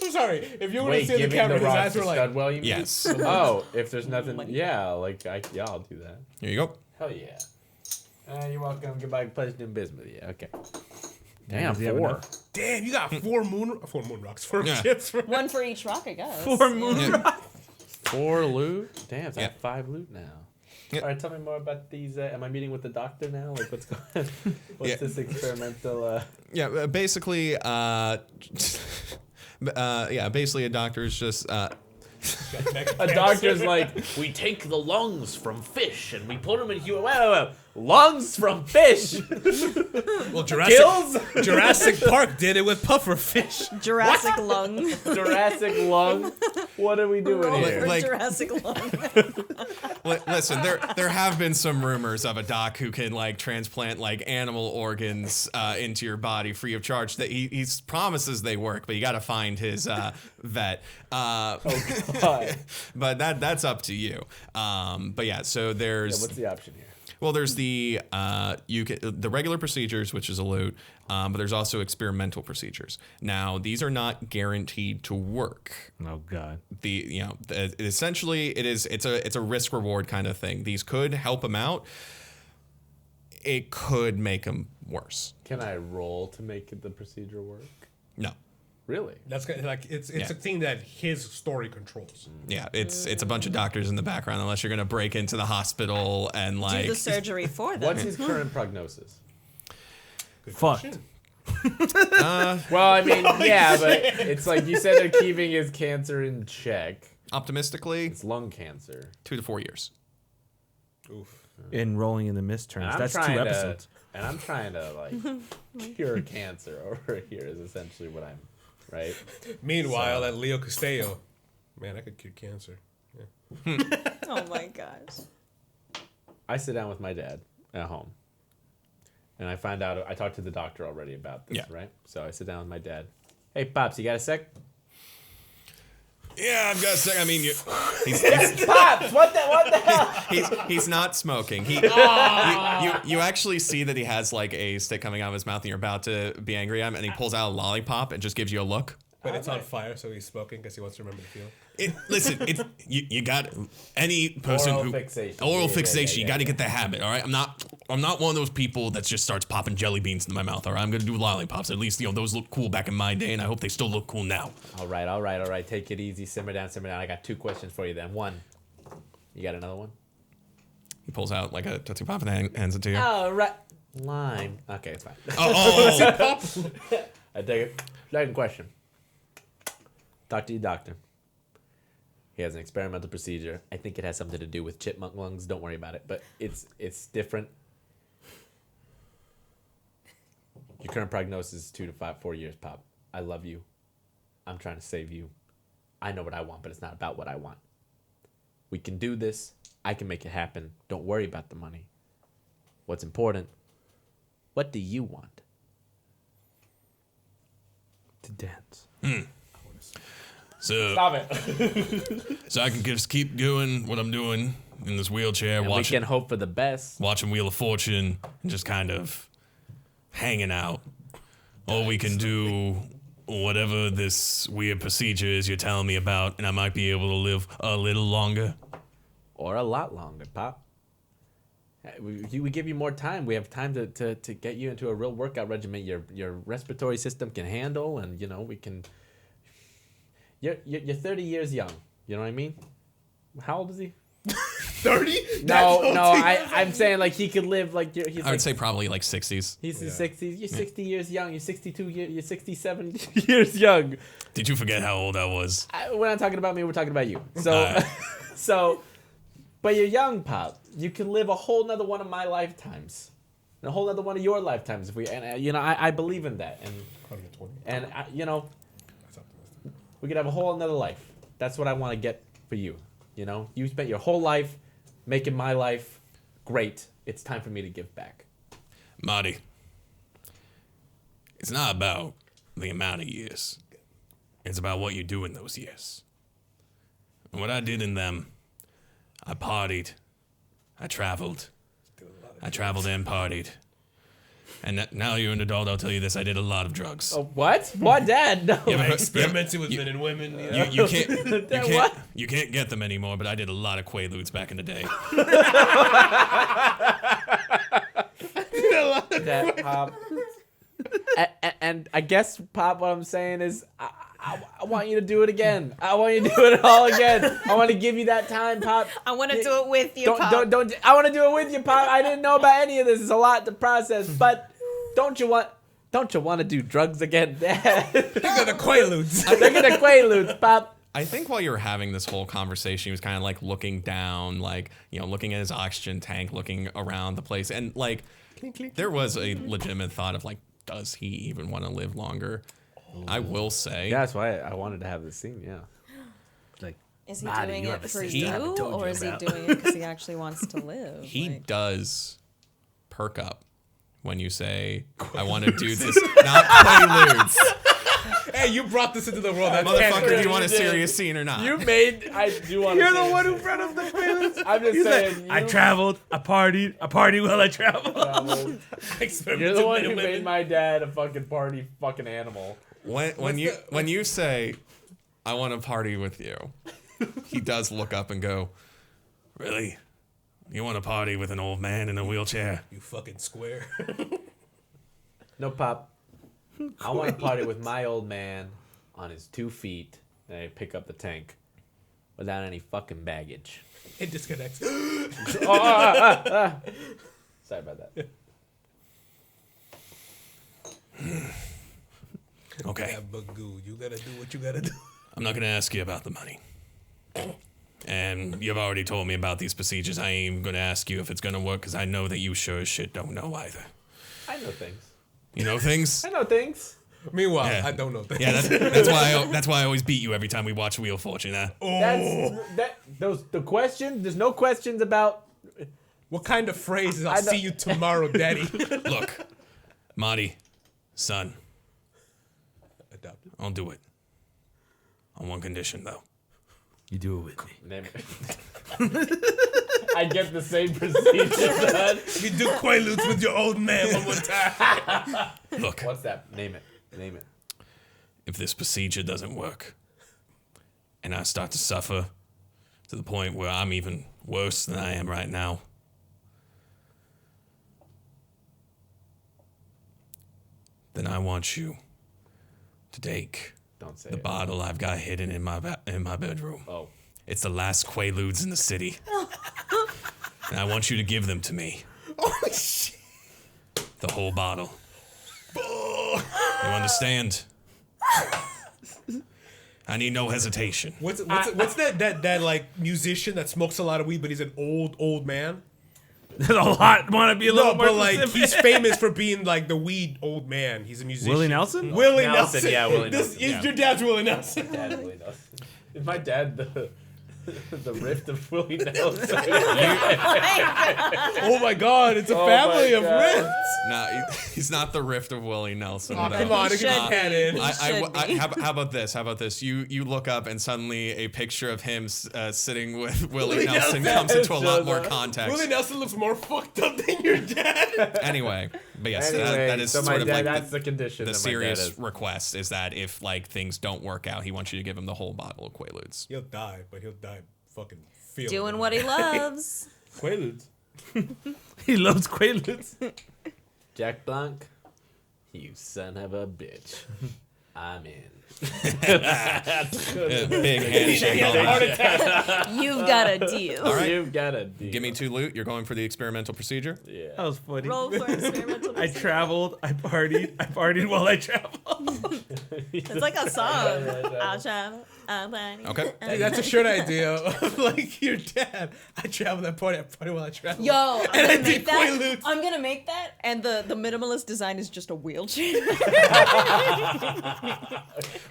I'm sorry. If you were to Wait, see the giving camera, the his rocks eyes to were like, Studwell, you mean? Yes. Oh, if there's nothing, yeah, like I'll do that. Here you go. Hell yeah. You're welcome. Goodbye. Pleasure doing business with you. Okay. Damn, Does he have 4. enough? damn, you got 4 moon rocks, 4 Yeah. chips. For One for each rock, I guess. 4 moon Yeah. rocks. 4 loot? Damn, so I Yeah. have 5 loot now. Yeah. All right, tell me more about these. Am I meeting with the doctor now? Like, what's going on? What's Yeah. this experimental? Yeah, basically, basically a doctor's just A doctor's like, we take the lungs from fish and we put them in human. Wait. Lungs from fish? Well, Gills? Jurassic Park did it with puffer fish. Jurassic lung. Jurassic lung? What are we doing Roll here? for Like- Jurassic lung. listen. There have been some rumors of a doc who can like transplant like animal organs into your body free of charge. That he promises they work, but you got to find his vet. God. But that's up to you. But yeah, so there's What's the option here? well, there's the the regular procedures, which is a loot, but there's also experimental procedures. Now, these are not guaranteed to work. Oh God. Essentially, it's a risk reward kind of thing. These could help him out. It could make him worse. Can I roll to make the procedure work? No. Really? That's like it's Yeah. a thing that his story controls. Yeah, it's a bunch of doctors in the background, unless you're gonna break into the hospital and like Do the surgery for them. What's his current prognosis? Fucked. Well, I mean, yeah, but it's like you said they're keeping his cancer in check. optimistically It's lung cancer. 2 to 4 years. Oof. In Rolling in the Mist And terms, I'm that's 2 trying episodes. And I'm trying to like cure cancer over here is essentially what I'm, right? Meanwhile, at Leo Castillo, man, I could cure cancer. Oh my gosh. I sit down with my dad at home, and I find out I talked to the doctor already about this, Yeah. right? So I sit down with my dad. Hey, pops, you got a sec? Yeah, I've got a second. I mean, he's Pops, what the hell? he's not smoking. You actually see that he has like a stick coming out of his mouth, and you're about to be angry at him, and he pulls out a lollipop and just gives you a look. But it's on fire, so he's smoking because he wants to remember the feel. You got any person Oral who fixation. oral Yeah, fixation. yeah, You got to get the habit. All right, I'm not one of those people that just starts popping jelly beans into my mouth. All right, I'm gonna do lollipops. At least those look cool back in my day, and I hope they still look cool now. All right. Take it easy. Simmer down. I got 2 questions for you then. 1, you got another one? He pulls out like a Tootsie Pop and hands it to you. All right. Lime. Okay, it's fine. Oh. I take it. Second question. Talk to your doctor. He has an experimental procedure. I think it has something to do with chipmunk lungs. Don't worry about it, but it's different. Your current prognosis is 2 to 4 years, Pop. I love you. I'm trying to save you. I know what I want, but it's not about what I want. We can do this. I can make it happen. Don't worry about the money. What's important? What do you want? To dance. So Stop it. so I can just keep doing what I'm doing in this wheelchair, And we can hope for the best. watching Wheel of Fortune, and just kind of hanging out. Or we can do whatever this weird procedure is you're telling me about, and I might be able to live a little longer. Or a lot longer, Pop. We give you more time. We have time to get you into a real workout regimen your respiratory system can handle, and we can. You're 30 years young. You know what I mean? How old is he? 30? No. I'm saying like he could live like he's. I would say probably like 60s. He's in 60s. You're 60 years young. You're 62. You're 67 years young. Did you forget how old I was? We're not talking about me. We're talking about you. So, Alright. But you're young, Pop. You can live a whole nother one of my lifetimes, and a whole nother one of your lifetimes. If we, and I believe in that, and 120. That's optimistic. We could have a whole another life. That's what I want to get for you. You spent your whole life making my life great. It's time for me to give back. Marty, it's not about the amount of years. It's about what you do in those years. What I did in them, I partied. I traveled. I traveled and partied. And now you're an adult, I'll tell you this, I did a lot of drugs. Oh, what? What, Dad? No. Yeah, I but- experimented with men and women. You know? You can't get them anymore, but I did a lot of Quaaludes back in the day. That, Pop. And I guess, Pop, what I'm saying is, I want you to do it again. I want you to do it all again. I want to give you that time, Pop. I want to do it with you, Pop. Don't. I want to do it with you, Pop. I didn't know about any of this. It's a lot to process, but don't you want to do drugs again, Dad? Look at the Quaaludes. Look at the Quaaludes, Pop. I think while you were having this whole conversation, he was kind of like looking down, like, you know, looking at his oxygen tank, looking around the place. And like, there was a legitimate thought of like, does he even want to live longer? I will say. Yeah, that's why I wanted to have this scene, yeah. Like, Is he Marty, doing you it have a for sister you, I haven't told you or is he about. doing it because he actually wants to live? He Like, does perk up when you say, I want to do this. Not Quaaludes. Hey, you brought this into the world. That's Motherfucker, do you want a serious scene or not? I do want to You're the one who brought up the Quaaludes. I'm just saying. I traveled, I partied while I traveled. You're the one who made my dad a fucking party fucking animal. When you say, I want to party with you, he does look up and go, really? You want to party with an old man in a wheelchair? You fucking square. No, Pop. I want to party with my old man on his 2 feet, and I pick up the tank without any fucking baggage. It disconnects. Sorry about that. Okay. Yeah, Bagoo, you gotta do what you gotta do. I'm not going to ask you about the money. And you've already told me about these procedures. I ain't even going to ask you if it's going to work because I know that you sure as shit don't know either. I know things. You know things? I know things. Meanwhile, Yeah. I don't know things. Yeah, that's why I always beat you every time we watch Wheel of Fortune, huh? The question. There's no questions about. What kind of phrase is I'll see you tomorrow, Daddy? Look, Marty, son, Adopted. I'll do it. On one condition, though. You do it with me. Name it. I get the same procedure done. You do Quaaludes with your old man one more time. Look, What's that? Name it. Name it. if this procedure doesn't work, and I start to suffer to the point where I'm even worse than I am right now, then I want you to take Don't say the it. bottle I've got hidden in my bedroom. Oh. It's the last Quaaludes in the city. And I want you to give them to me. Oh, shit. The whole bottle. You understand? I need no hesitation. What's that like musician that smokes a lot of weed, but he's an old man? There's a lot. Want to be a little No, more but like specific? he's famous for being like the weed old man. He's a musician. Willie Nelson? Willie Nelson, Nelson. yeah, Willie This Nelson, is yeah. your dad's Willie Nelson. Dad Willie Nelson. Is my dad the rift of Willie Nelson? Oh my God, it's a family of God. rifts. No, he's not the rift of Willie Nelson. Oh, though. come on, Should get your cat in. Should be. How about this? How about this? You look up and suddenly a picture of him sitting with Willie Nelson comes into a lot more context. Willie Nelson looks more fucked up than your dad. Anyway, but yes, Anyway, that is so my sort of dad, like that's the condition. the that my dad serious is. request is that if like things don't work out, he wants you to give him the whole bottle of Quaaludes. He'll die, but he'll die fucking feeling Doing it. what he loves. Quaaludes. He loves Quaaludes. Jack Blanc, you son of a bitch. I'm in. Big handshake. You've got a deal. All right. You've got a deal. Give me 2 loot. You're going for the experimental procedure. Yeah. That was funny. Roll for experimental. I traveled, I partied while I traveled. It's like a song. I'll travel. I'll party. Okay. Hey, that's a shirt idea of like your dad. I travel that party while I travel. Yo, I'm And I gonna make did that. Quaaludes. I'm gonna make that, and the minimalist design is just a wheelchair.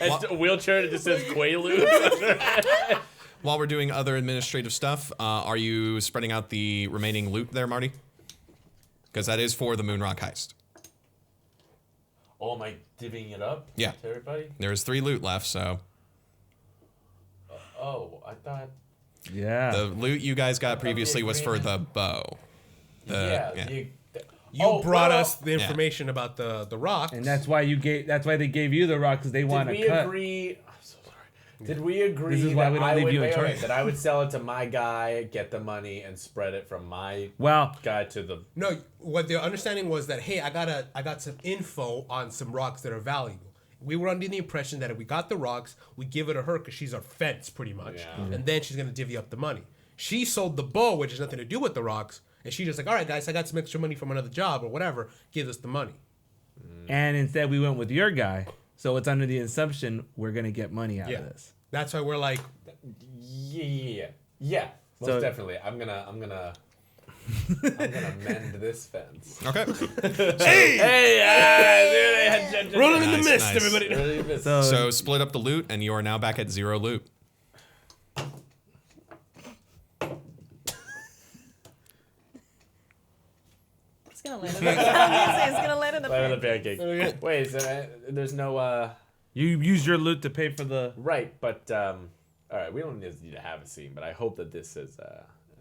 It's a wheelchair that just says Quaaludes. While we're doing other administrative stuff, are you spreading out the remaining loot there, Marty? Because that is for the Moonrock heist. Oh, am I divvying it up? Yeah. To everybody? There's 3 loot left, so Oh, I thought. Yeah. The loot you guys got previously was for the bow. You brought well, us the information about the rock. And that's why they gave you the rock, because they want Did to we cut. agree? I'm so sorry. Did we agree This is why that we don't I leave would you in wait, charge. that I would sell it to my guy, get the money, and spread it from my Well, guy to the? No, what the understanding was that, hey, I got some info on some rocks that are valuable. We were under the impression that if we got the rocks, we give it to her because she's our fence, pretty much, Yeah. and then she's gonna divvy up the money. She sold the bow, which has nothing to do with the rocks, and she just like, all right, guys, I got some extra money from another job or whatever. Give us the money. and instead we went with your guy, so it's under the assumption we're gonna get money out Yeah. of this. That's why we're like, Yeah. Most So- definitely. I'm gonna mend this fence. Okay. Hey, rolling in the Nice, mist, nice. everybody. So split up the loot, and you are now back at 0 loot. It's gonna land in the It's gonna land in the Land on the pancake. pancake. Wait, so there's no You use your loot to pay for the. right, but all right, we don't need to have a scene, but I hope that this is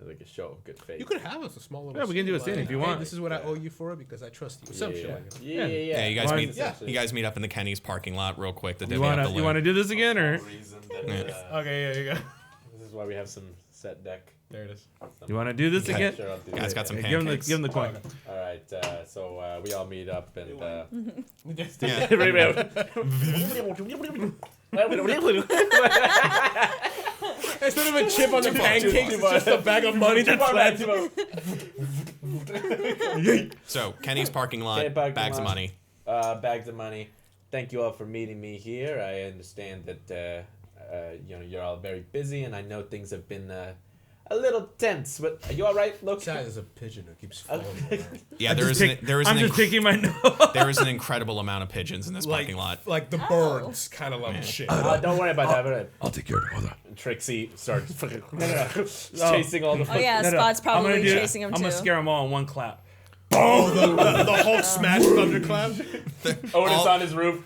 like a show of good faith. You could have us a small little. Yeah, we can do a scene if you Hey, want. this is what I owe you for it because I trust you. Some shit like that. Yeah. Yeah, you guys Why- meet. Yeah. You guys meet up in the Kenny's parking lot real quick. To You divvy up wanna the loot. do this again or Reason that, Okay, yeah, you go. this is why we have some set deck. There it is. you wanna do this again? Sure, I'll do Guys it. got some Give pancakes. him the coin. All right, so we all meet up and. Yeah. Instead of a chip on the pancakes, it's just a bag of money that's left. So Kenny's parking lot, Okay, parking bags of lot. money. Bags of money. Thank you all for meeting me here. I understand that you're all very busy, and I know things have been a little tense. But are you all right, Logan? There's a pigeon who keeps falling around. Yeah, there is an I'm just taking my note. there is an incredible amount of pigeons in this Like, parking lot. like the birds kind of level shit. Don't worry about that. I'll take care of it. Hold on. Trixie starts chasing all the. Oh yeah, No, no. Spot's I'm gonna probably do- chasing him I'm too. gonna scare them all in one clap. The whole smash thunderclap. Owen's on his roof.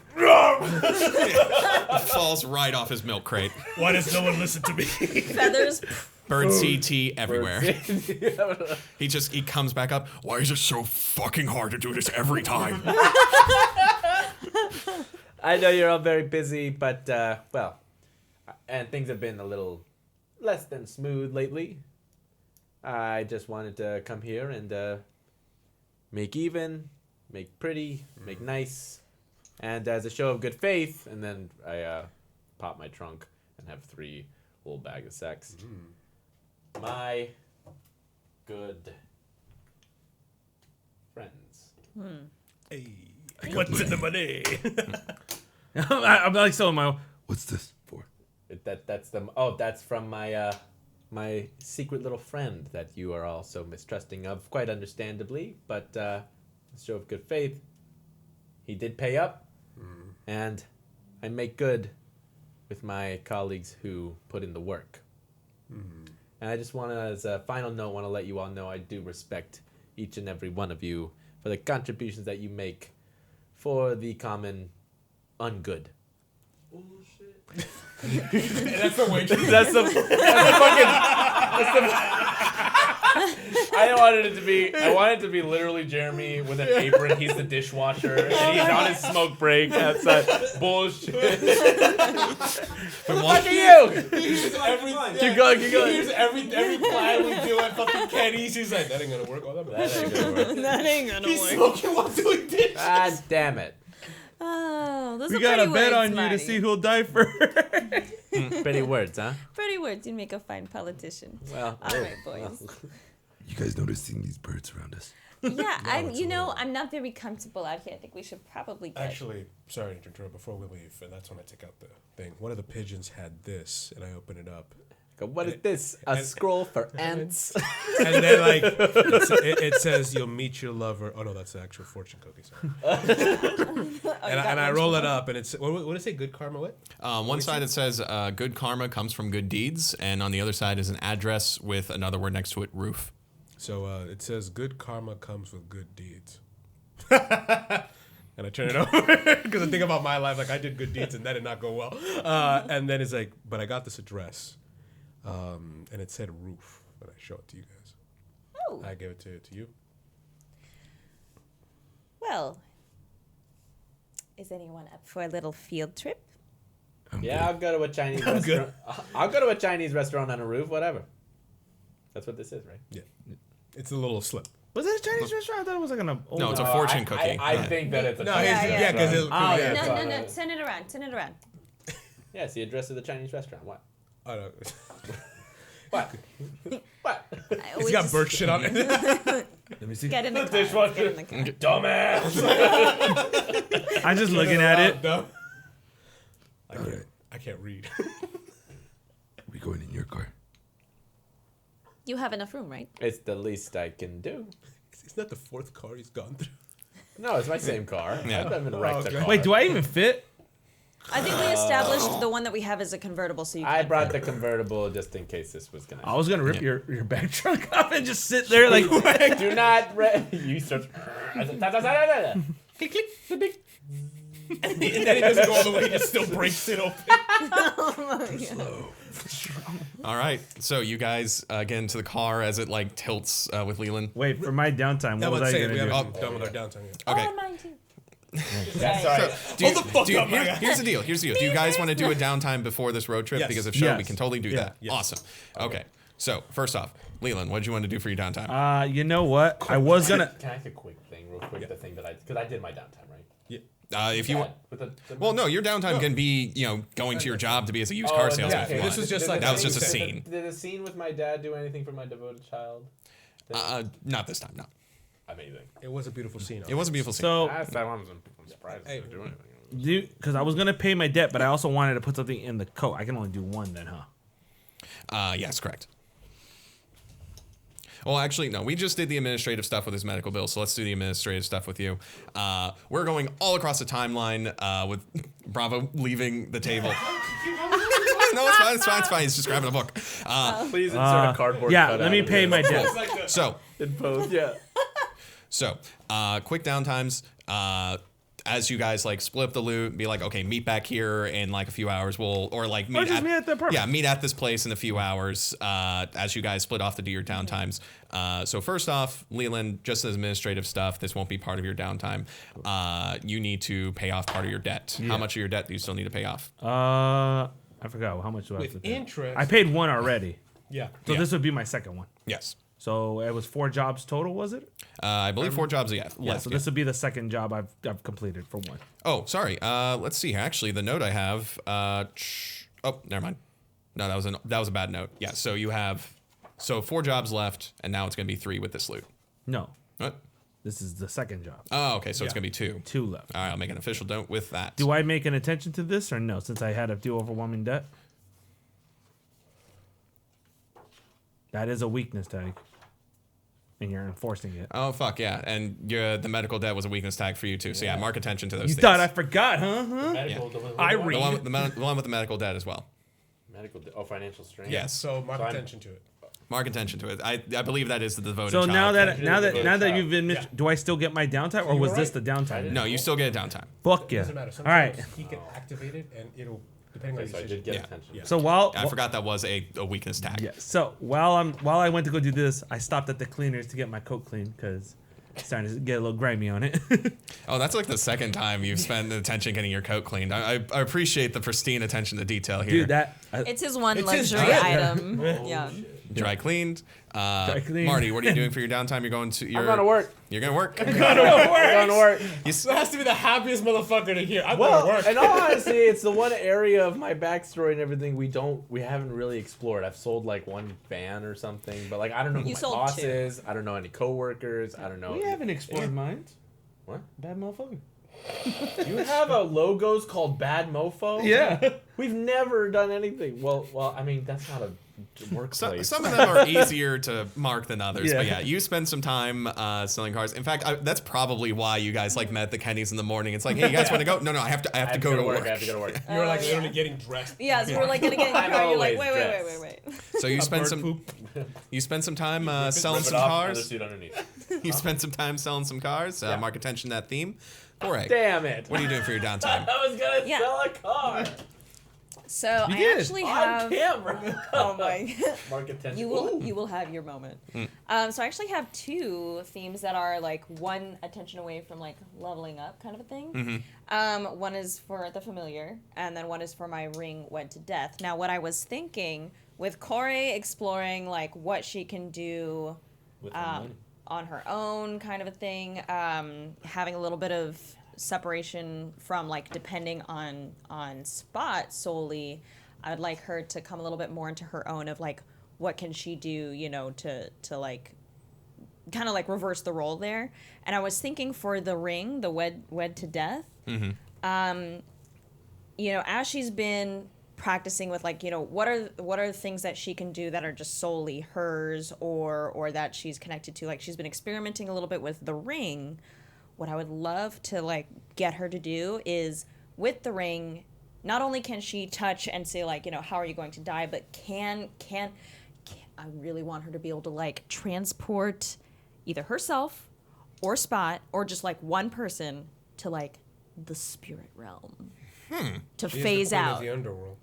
Falls right off his milk crate. Why does no one listen to me? Feathers. Bird CT everywhere. He comes back up. Why is it so fucking hard to do this every time? I know you're all very busy, but well, and things have been a little less than smooth lately. I just wanted to come here and make even, make pretty, make nice, and as a show of good faith. And then I pop my trunk and have 3 little bags of sex. My good friends. Hey, what's in the money? I'm like so my. What's this for? That's from my my secret little friend that you are all so mistrusting of, quite understandably. But a show of good faith, he did pay up, and I make good with my colleagues who put in the work. And I just want to, as a final note, want to let you all know I do respect each and every one of you for the contributions that you make for the common ungood. That's the waitress. That's the I wanted it to be. I wanted it to be literally Jeremy with an apron. He's the dishwasher, and he's on his smoke break outside. Bullshit. Fuck you. Keep going. Keep going. Here's every plan we do at fucking Kenny's. He's like, that ain't gonna work. Oh, That ain't gonna work. That ain't gonna He's work. smoking while doing dishes. God damn it. Oh, those We are got pretty a bet words, on you Marty. to see who'll die first. Pretty words, huh? Pretty words. You make a fine politician. Well, All right, boys. You guys noticing these birds around us? Yeah, I'm not very comfortable out here. I think we should probably get. Actually, sorry to interrupt. Before we leave, and that's when I take out the thing. One of the pigeons had this, and I open it up. Go, what is this? A scroll for ants? And then, like, it says, you'll meet your lover. Oh, no, that's the actual fortune cookie. Sorry. and I roll it up, and it's, what did it say? Good karma, what? One side it says good karma comes from good deeds, and on the other side is an address with another word next to it, roof. So it says, good karma comes with good deeds. And I turn it over because I think about my life, like I did good deeds and that did not go well. And then it's like, but I got this address. and it said roof when I showed it to you guys. Oh. I gave it to you. Well, is anyone up for a little field trip? Yeah, I'll go to a Chinese restaurant. I'll go to a Chinese restaurant on a roof, whatever. That's what this is, right? Yeah. It's a little slip. Was it a Chinese restaurant? I thought it was like an old. No, it's a fortune cookie. I think that it's a No, Chinese yeah, because restaurant. it. No. Turn it around. Turn it around. Yeah, it's the address of the Chinese restaurant. What? Oh, no. What? What? It's got bird shit on it. Let me see. Get in the car. Dishwasher. Get in the car. Dumbass. I'm just looking at it. No. All right. I can't read. We going in your car? You have enough room, right? It's the least I can do. It's not the fourth car he's gone through. No, it's my same car. Yeah. I haven't wrecked a okay. car. Wait, do I even fit? I think we established the one that we have is a convertible, so you I can. brought the convertible just in case this was gonna. I was gonna rip your back trunk off and just sit there like. Do not. You start. And then he doesn't go all the way, he just still breaks it open. All right, so you guys get into the car as it like tilts with Leland. Wait, for my downtime, what was I gonna we do? haven't done with our downtime yet. Okay. Oh, mine too. Sorry. Do you, Hold the fuck do you- up, my here- guy. here's the deal. Here's the deal. Do you guys want to do a downtime before this road trip? Yes. Because if so, we Yes. can totally do that. yes. Awesome. Okay. So first off, Leland, what did you want to do for your downtime? You know what? I was gonna. Can I ask a quick thing, real quick? The thing that because I did my downtime, right? If you want. With the Well, no, your downtime can be, going to your job to be as a used car salesman. yeah, if you this want. was just like that was just a Did scene. Did the scene with my dad do anything for my devoted child? Not this time. No, Amazing. It was a beautiful scene. it was a beautiful scene. So, I'm surprised they didn't do anything. because I was gonna pay my debt, but I also wanted to put something in the coat. I can only do one then, huh? Yes, correct. Well, actually, no. We just did the administrative stuff with his medical bill, so let's do the administrative stuff with you. We're going all across the timeline with Bravo leaving the table. No, it's fine. He's just grabbing a book. Please insert a cardboard. Yeah, cutout let me of pay it. my debt. So, In both, yeah. So, quick downtimes. As you guys like split up the loot, be like, okay, meet back here in like a few hours. Meet just meet at the apartment. Yeah, meet at this place in a few hours. As you guys split off to do your downttimes. So first off, Leland, just as administrative stuff, this won't be part of your downtime. You need to pay off part of your debt. How much of your debt do you still need to pay off? I forgot how much do I have to With pay? interest. I paid one already, Yeah. so Yeah. this would be my second one. Yes. So it was 4 jobs total, was it? I believe 4 jobs left. Yeah. So this would be the second job I've completed for one. Oh, sorry. Let's see here. Actually, the note I have. Oh, never mind. No, that was a bad note. Yeah. So you have 4 jobs left, and now it's gonna be 3 with this loot. No, What? this is the second job. Oh, okay. So it's gonna be 2. 2 left. All right. I'll make an official note with that. Do I make an attention to this or no? Since I had to do overwhelming debt. That is a weakness tag, and you're enforcing it. Oh fuck yeah! And the medical debt was a weakness tag for you too. So yeah, mark attention to those You things. thought I forgot, huh? Medical. I the read. one with the one with the medical debt as well. Financial strain. Yes. So mark So I'm- attention to it. Mark attention to it. I believe that is the devoted So child. now that Child. you've been, do I still get my downtime, or You was were this right. the downtime? No, you still get a downtime. Fuck yeah! Doesn't matter. All right. Sometimes he can activate it, and it'll depending on Okay, your so I decision. did get Yeah. attention. Yeah. So while I forgot that was a weakness tag. Yeah. So while I went to go do this, I stopped at the cleaners to get my coat cleaned because it's starting to get a little grimy on it. Oh, that's like the second time you've spent attention getting your coat cleaned. I appreciate the pristine attention to detail here. Dude, that It's his one It's his luxury job. item. Yeah. Dry cleaned. cleaned. Marty, what are you doing for your downtime? You're going to. I'm going to work. You're going to work. I'm going to work. That has to be the happiest motherfucker to hear. I'm Well, gonna work. in all honesty, it's the one area of my backstory and everything we haven't really explored. I've sold like one van or something, but like I don't know who You my sold boss 2. is. I don't know any coworkers. I don't know. we haven't explored mines. What? Bad motherfucker. You have a logos called Bad Mofo? Yeah. We've never done anything. Well, I mean that's not a workplace. Some of them are easier to mark than others, but Yeah. yeah, you spend some time selling cars. In fact, that's probably why you guys like met at the Kennys in the morning. It's like, hey, you guys want to go? No, I have to go to work. I have to go to work. You're like yeah. literally getting dressed. Yeah, so we're like gonna get in the I'm car. You're like, always wait. So you spend Bird some poop. time selling Rip it some off, cars. Other suit underneath. You spend some time selling some cars. Mark attention to that theme. Correct. Damn it! What are you doing for your downtime? I was gonna Yeah. sell a car. So I actually have. camera. Oh my. Mark attention. You will have your moment. So I actually have 2 themes that are like one attention away from like leveling up kind of a thing. One is for the familiar, and then one is for my ring wed to death. Now, what I was thinking with Corey exploring like what she can do With her money. on her own, kind of a thing, having a little bit of separation from like depending on Spot solely. I'd like her to come a little bit more into her own of like what can she do, you know, to like kind of like reverse the role there. And I was thinking for the ring, the wed to death, you know, as she's been practicing with like, you know, what are the things that she can do that are just solely hers or that she's connected to. Like she's been experimenting a little bit with the ring. What I would love to like get her to do is with the ring, not only can she touch and say like, you know, how are you going to die, but can I really want her to be able to like transport either herself or Spot or just like one person to like the spirit realm to phase out. The underworld.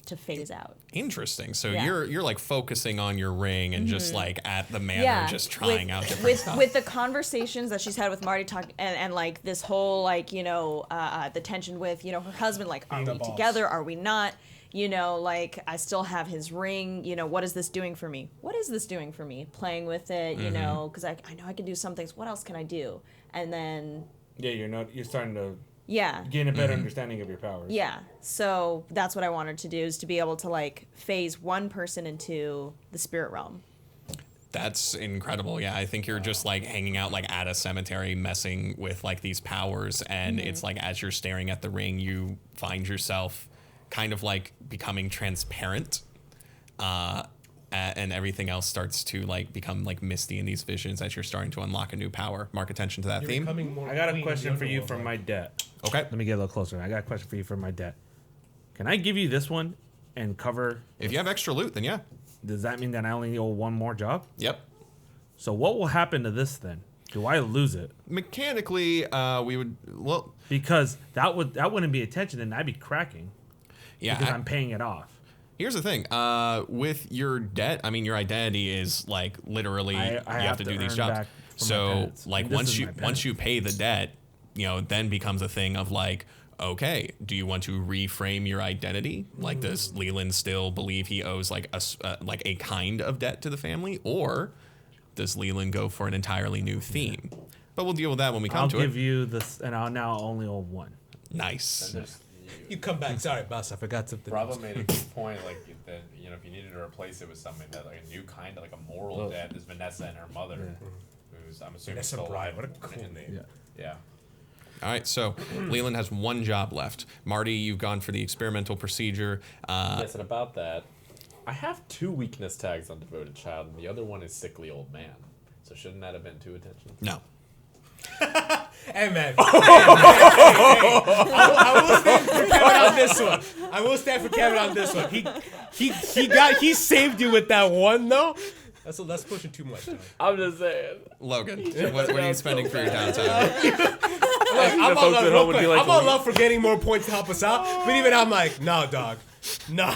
To phase out. Interesting. So Yeah. you're like focusing on your ring and just like at the manor, just trying out different stuff. With the conversations that she's had with Marty and like this whole like, you know, the tension with, you know, her husband, like, are we together? Are we not? You know, like I still have his ring, you know, what is this doing for me? What is this doing for me? Playing with it, you know, because I know I can do some things. What else can I do? And then Yeah, you're starting to yeah. gain a better understanding of your powers. Yeah. So that's what I wanted to do is to be able to like phase one person into the spirit realm. That's incredible. Yeah, I think you're just like hanging out like at a cemetery messing with like these powers, and it's like as you're staring at the ring, you find yourself kind of like becoming transparent, and everything else starts to like become like misty in these visions as you're starting to unlock a new power. Mark attention to that theme. I got a question for you from my debt. Okay. Let me get a little closer. I got a question for you from my debt. Can I give you this one and cover? If you have extra loot, then yeah. Does that mean that I only owe one more job? Yep. So what will happen to this then? Do I lose it? Mechanically, we would because that wouldn't be attention, and I'd be cracking. Yeah. Because I'm paying it off. Here's the thing. With your debt, I mean, your identity is like literally you have to do these jobs. So like once you pay the debt, you know, then becomes a thing of like, okay, do you want to reframe your identity? Like, does Leland still believe he owes like a kind of debt to the family, or does Leland go for an entirely new theme? But we'll deal with that when we come to it. I'll give you this, and I'll now only owe one. Nice. You come back. Sorry, boss. I forgot something. Bravo made a good point. Like that, you know, if you needed to replace it with something that like a new kind of like a moral debt, is Vanessa and her mother, who's I'm assuming Vanessa still alive. Bryan, what a cool name. Yeah. All right, so Leland has one job left. Marty, you've gone for the experimental procedure. Yes, and about that, I have 2 weakness tags on Devoted Child, and the other one is Sickly Old Man. So shouldn't that have been 2 attention? No. Hey, man. I will stand for Kevin on this one. I will stand for Kevin on this one. He saved you with that one, though. That's pushing too much. I'm just saying. Logan, what are you spending for your downtime? I'm all love for getting more points to help us out, but even I'm like, no, dog. No.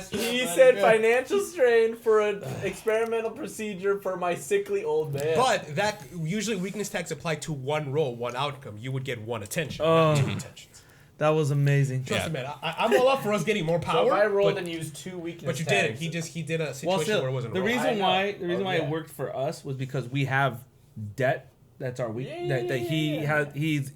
He said financial strain for an experimental procedure for my sickly old man. But that usually weakness tags apply to one roll, one outcome. You would get 1 attention, not 2 attentions. That was amazing. Trust me, man. I'm all up for us getting more power. So if I rolled and used 2 weakness but you tags, didn't. He did a situation where it wasn't. The roll. reason why it worked for us was because we have debt. That's our weak. He's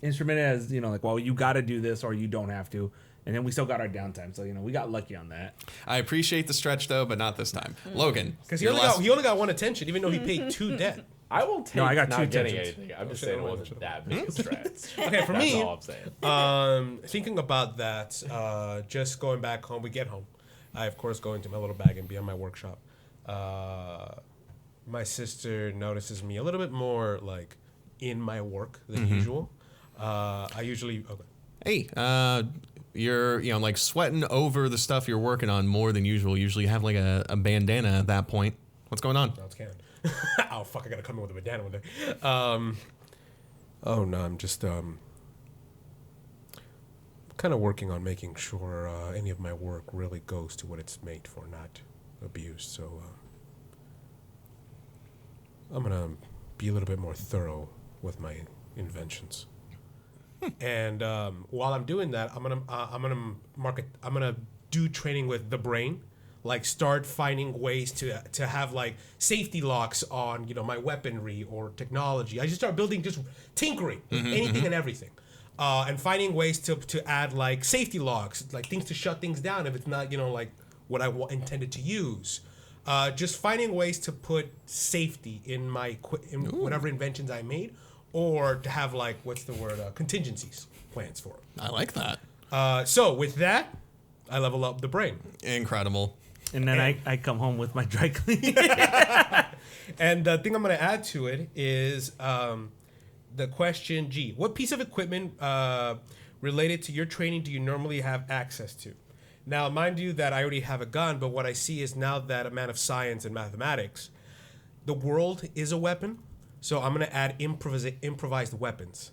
instrumented as, you know, like, well, you got to do this or you don't have to. And then we still got our downtime, so, you know, we got lucky on that. I appreciate the stretch, though, but not this time. Logan. Because he only got 1 attention, even though he paid 2 debt. I will take I got not 2 getting attentions. anything. I'm just saying it wasn't that big a stretch. Okay, for That's me, all I'm saying. thinking about that, just going back home, we get home. I, of course, go into my little bag and be on my workshop. My sister notices me a little bit more, like, in my work than usual. I usually... Okay. Hey, you're, you know, like sweating over the stuff you're working on more than usual. Usually you have like a bandana at that point. What's going on? No, it's Canon. Oh, fuck, I gotta come in with a bandana one day. Oh, no, I'm just, kind of working on making sure any of my work really goes to what it's made for, not abused. So I'm gonna be a little bit more thorough with my inventions. And while I'm doing that, I'm gonna do training with the brain, like start finding ways to have like safety locks on my weaponry or technology. I just start building, just tinkering with anything and everything, and finding ways to add like safety locks, like things to shut things down if it's not like what I intended to use. Just finding ways to put safety in whatever inventions I made. Or to have contingencies plans for it. I like that. So with that, I level up the brain. Incredible. And then I come home with my dry cleaning. And the thing I'm going to add to it is the question G. What piece of equipment related to your training do you normally have access to? Now, mind you that I already have a gun, but what I see is now that a man of science and mathematics, the world is a weapon. So I'm going to add improvised weapons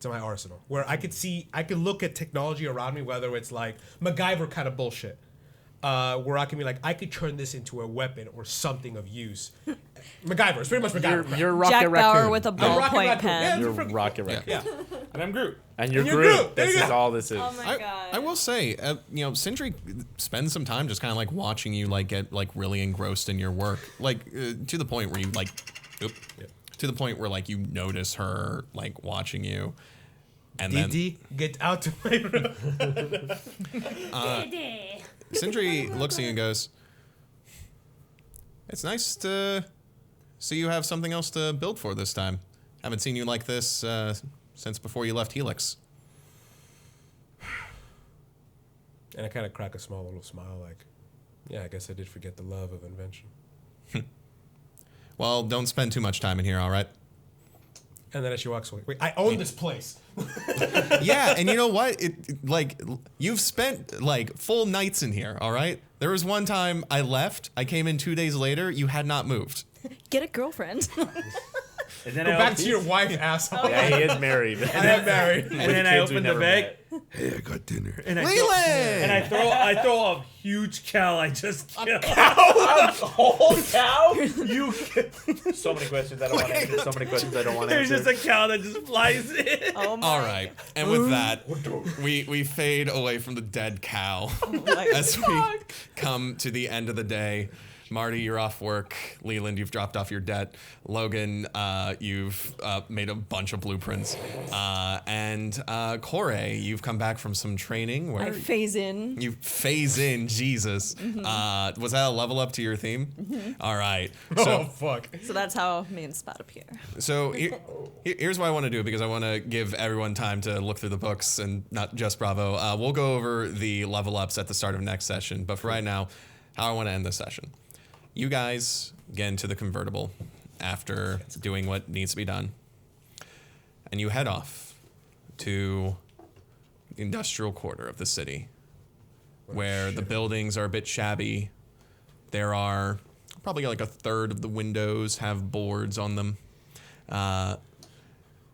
to my arsenal, where I could look at technology around me, whether it's like MacGyver kind of bullshit, where I can be like, I could turn this into a weapon or something of use. MacGyver, it's pretty much MacGyver. You're Rocket Jack Raccoon. Bauer with a ballpoint pen. You're Rocket Raccoon. Yeah. And I'm Groot. And you're you're Groot. Groot. There This you is go. all this is. Oh my god. I will say, Sindri spends some time just kind of like watching you like get like really engrossed in your work, like to the point where you like, to the point where like you notice her like watching you, and Didi, get out of my room. Sindri looks at you and goes, "It's nice to see you have something else to build for this time. Haven't seen you like this since before you left Helix." And I kind of crack a small little smile, like, yeah, I guess I did forget the love of invention. Well, don't spend too much time in here, all right? And then as she walks away, wait, I own this place. Yeah, and you know what? You've spent like full nights in here, all right? There was one time I left, I came in 2 days later, you had not moved. Get a girlfriend. And then Go back to your wife, asshole. Yeah, he is married. I am married. And then I open the bag. Hey, I got dinner. And I Leland! throw a huge cow I just killed. Whole cow? So many questions I don't want to answer. So many questions I don't want to There's answer. just a cow that just flies in. Oh my. All right, and with that, we fade away from the dead cow as we come to the end of the day. Marty, you're off work. Leland, you've dropped off your debt. Logan, you've made a bunch of blueprints. And Corey, you've come back from some training. Where I phase in. you phase in, Jesus. Was that a level up to your theme? All right. Oh, fuck. So that's how me and Spot appear. So here's what I want to do, because I want to give everyone time to look through the books and not just Bravo. We'll go over the level ups at the start of next session. But for right now, how I want to end this session. You guys get into the convertible after doing what needs to be done. And you head off to the industrial quarter of the city, where the buildings are a bit shabby. There are probably like a third of the windows have boards on them. And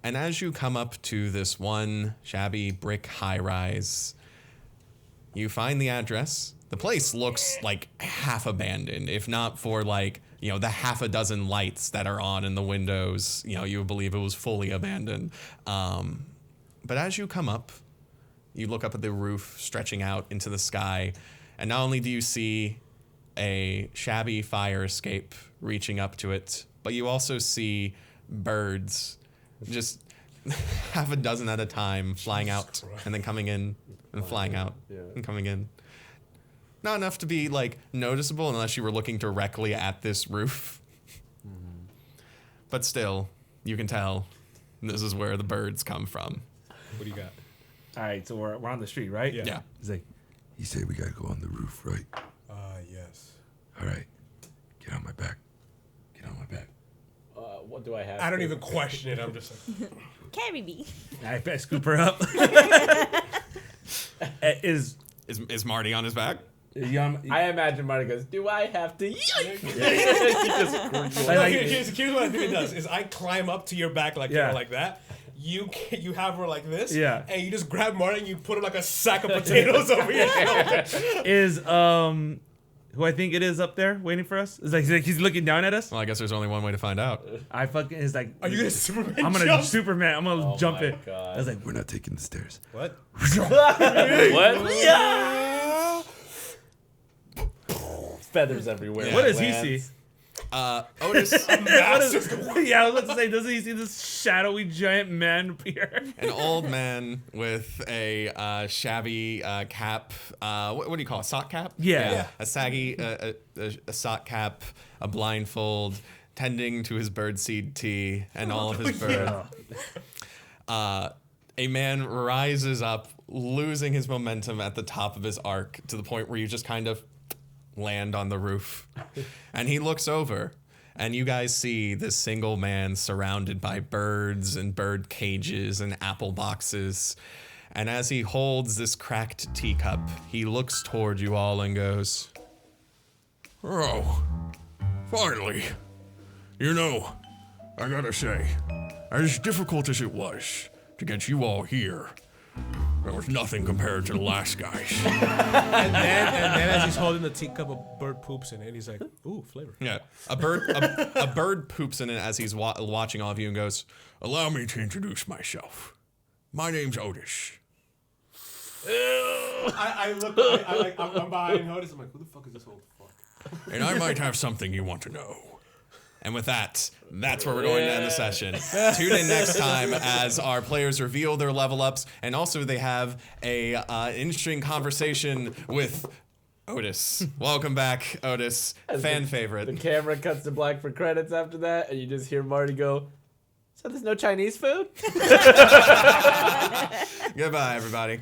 as you come up to this one shabby brick high-rise, you find the address. The place looks like half abandoned, if not for like, the half a dozen lights that are on in the windows. You would believe it was fully abandoned. But as you come up, you look up at the roof stretching out into the sky, and not only do you see a shabby fire escape reaching up to it, but you also see birds, just half a dozen at a time, flying out and then coming in and flying out and coming in. Not enough to be like noticeable unless you were looking directly at this roof. But still, you can tell this is where the birds come from. What do you got? All right, so we're on the street, right? Yeah. He's like, You say we gotta go on the roof, right? Yes. All right. Get on my back. Get on my back. What do I have? I don't even question it. I'm just like, Carry me. I scoop her up. Is Is Marty on his back? I imagine Marty goes, do I have to? here's what I think it does is I climb up to your back like Yeah. like that. you have her like this. Yeah. And you just grab Marty and you put her like a sack of potatoes over your shoulder. Is who I think it is up there waiting for us? Is like he's looking down at us. Well, I guess there's only one way to find out. I fucking is like. Are you gonna Superman? I'm gonna jump? Superman. I'm gonna jump it. God. I was like, We're not taking the stairs. What? What? Feathers everywhere. Yeah. what does he Lands. see? Otis, Yeah, I was about to say, doesn't he see this shadowy giant man appear? an old man with a shabby cap. What do you call it? Sock cap? Yeah. A saggy a sock cap, a blindfold, tending to his birdseed tea and all of his bird. A man rises up, losing his momentum at the top of his arc to the point where you just kind of land on the roof. And he looks over, and you guys see this single man surrounded by birds and bird cages and apple boxes. And as he holds this cracked teacup, he looks toward you all and goes, Oh, finally. You know, I gotta say, as difficult as it was to get you all here, there was nothing compared to the last guys. And then as he's holding the teacup, a bird poops in it. He's like, ooh, flavor. yeah, a bird poops in it as he's watching all of you and goes, Allow me to introduce myself. My name's Otis. I look, I'm behind Otis. I'm like, who the fuck is this old fuck? And I might have something you want to know. and with that, that's where we're going to end the session. Tune in next time as our players reveal their level ups, and also they have a interesting conversation with Otis. Welcome back, Otis. Fan favorite. The camera cuts to black for credits after that, and you just hear Marty go, "So there's no Chinese food?" Goodbye, everybody.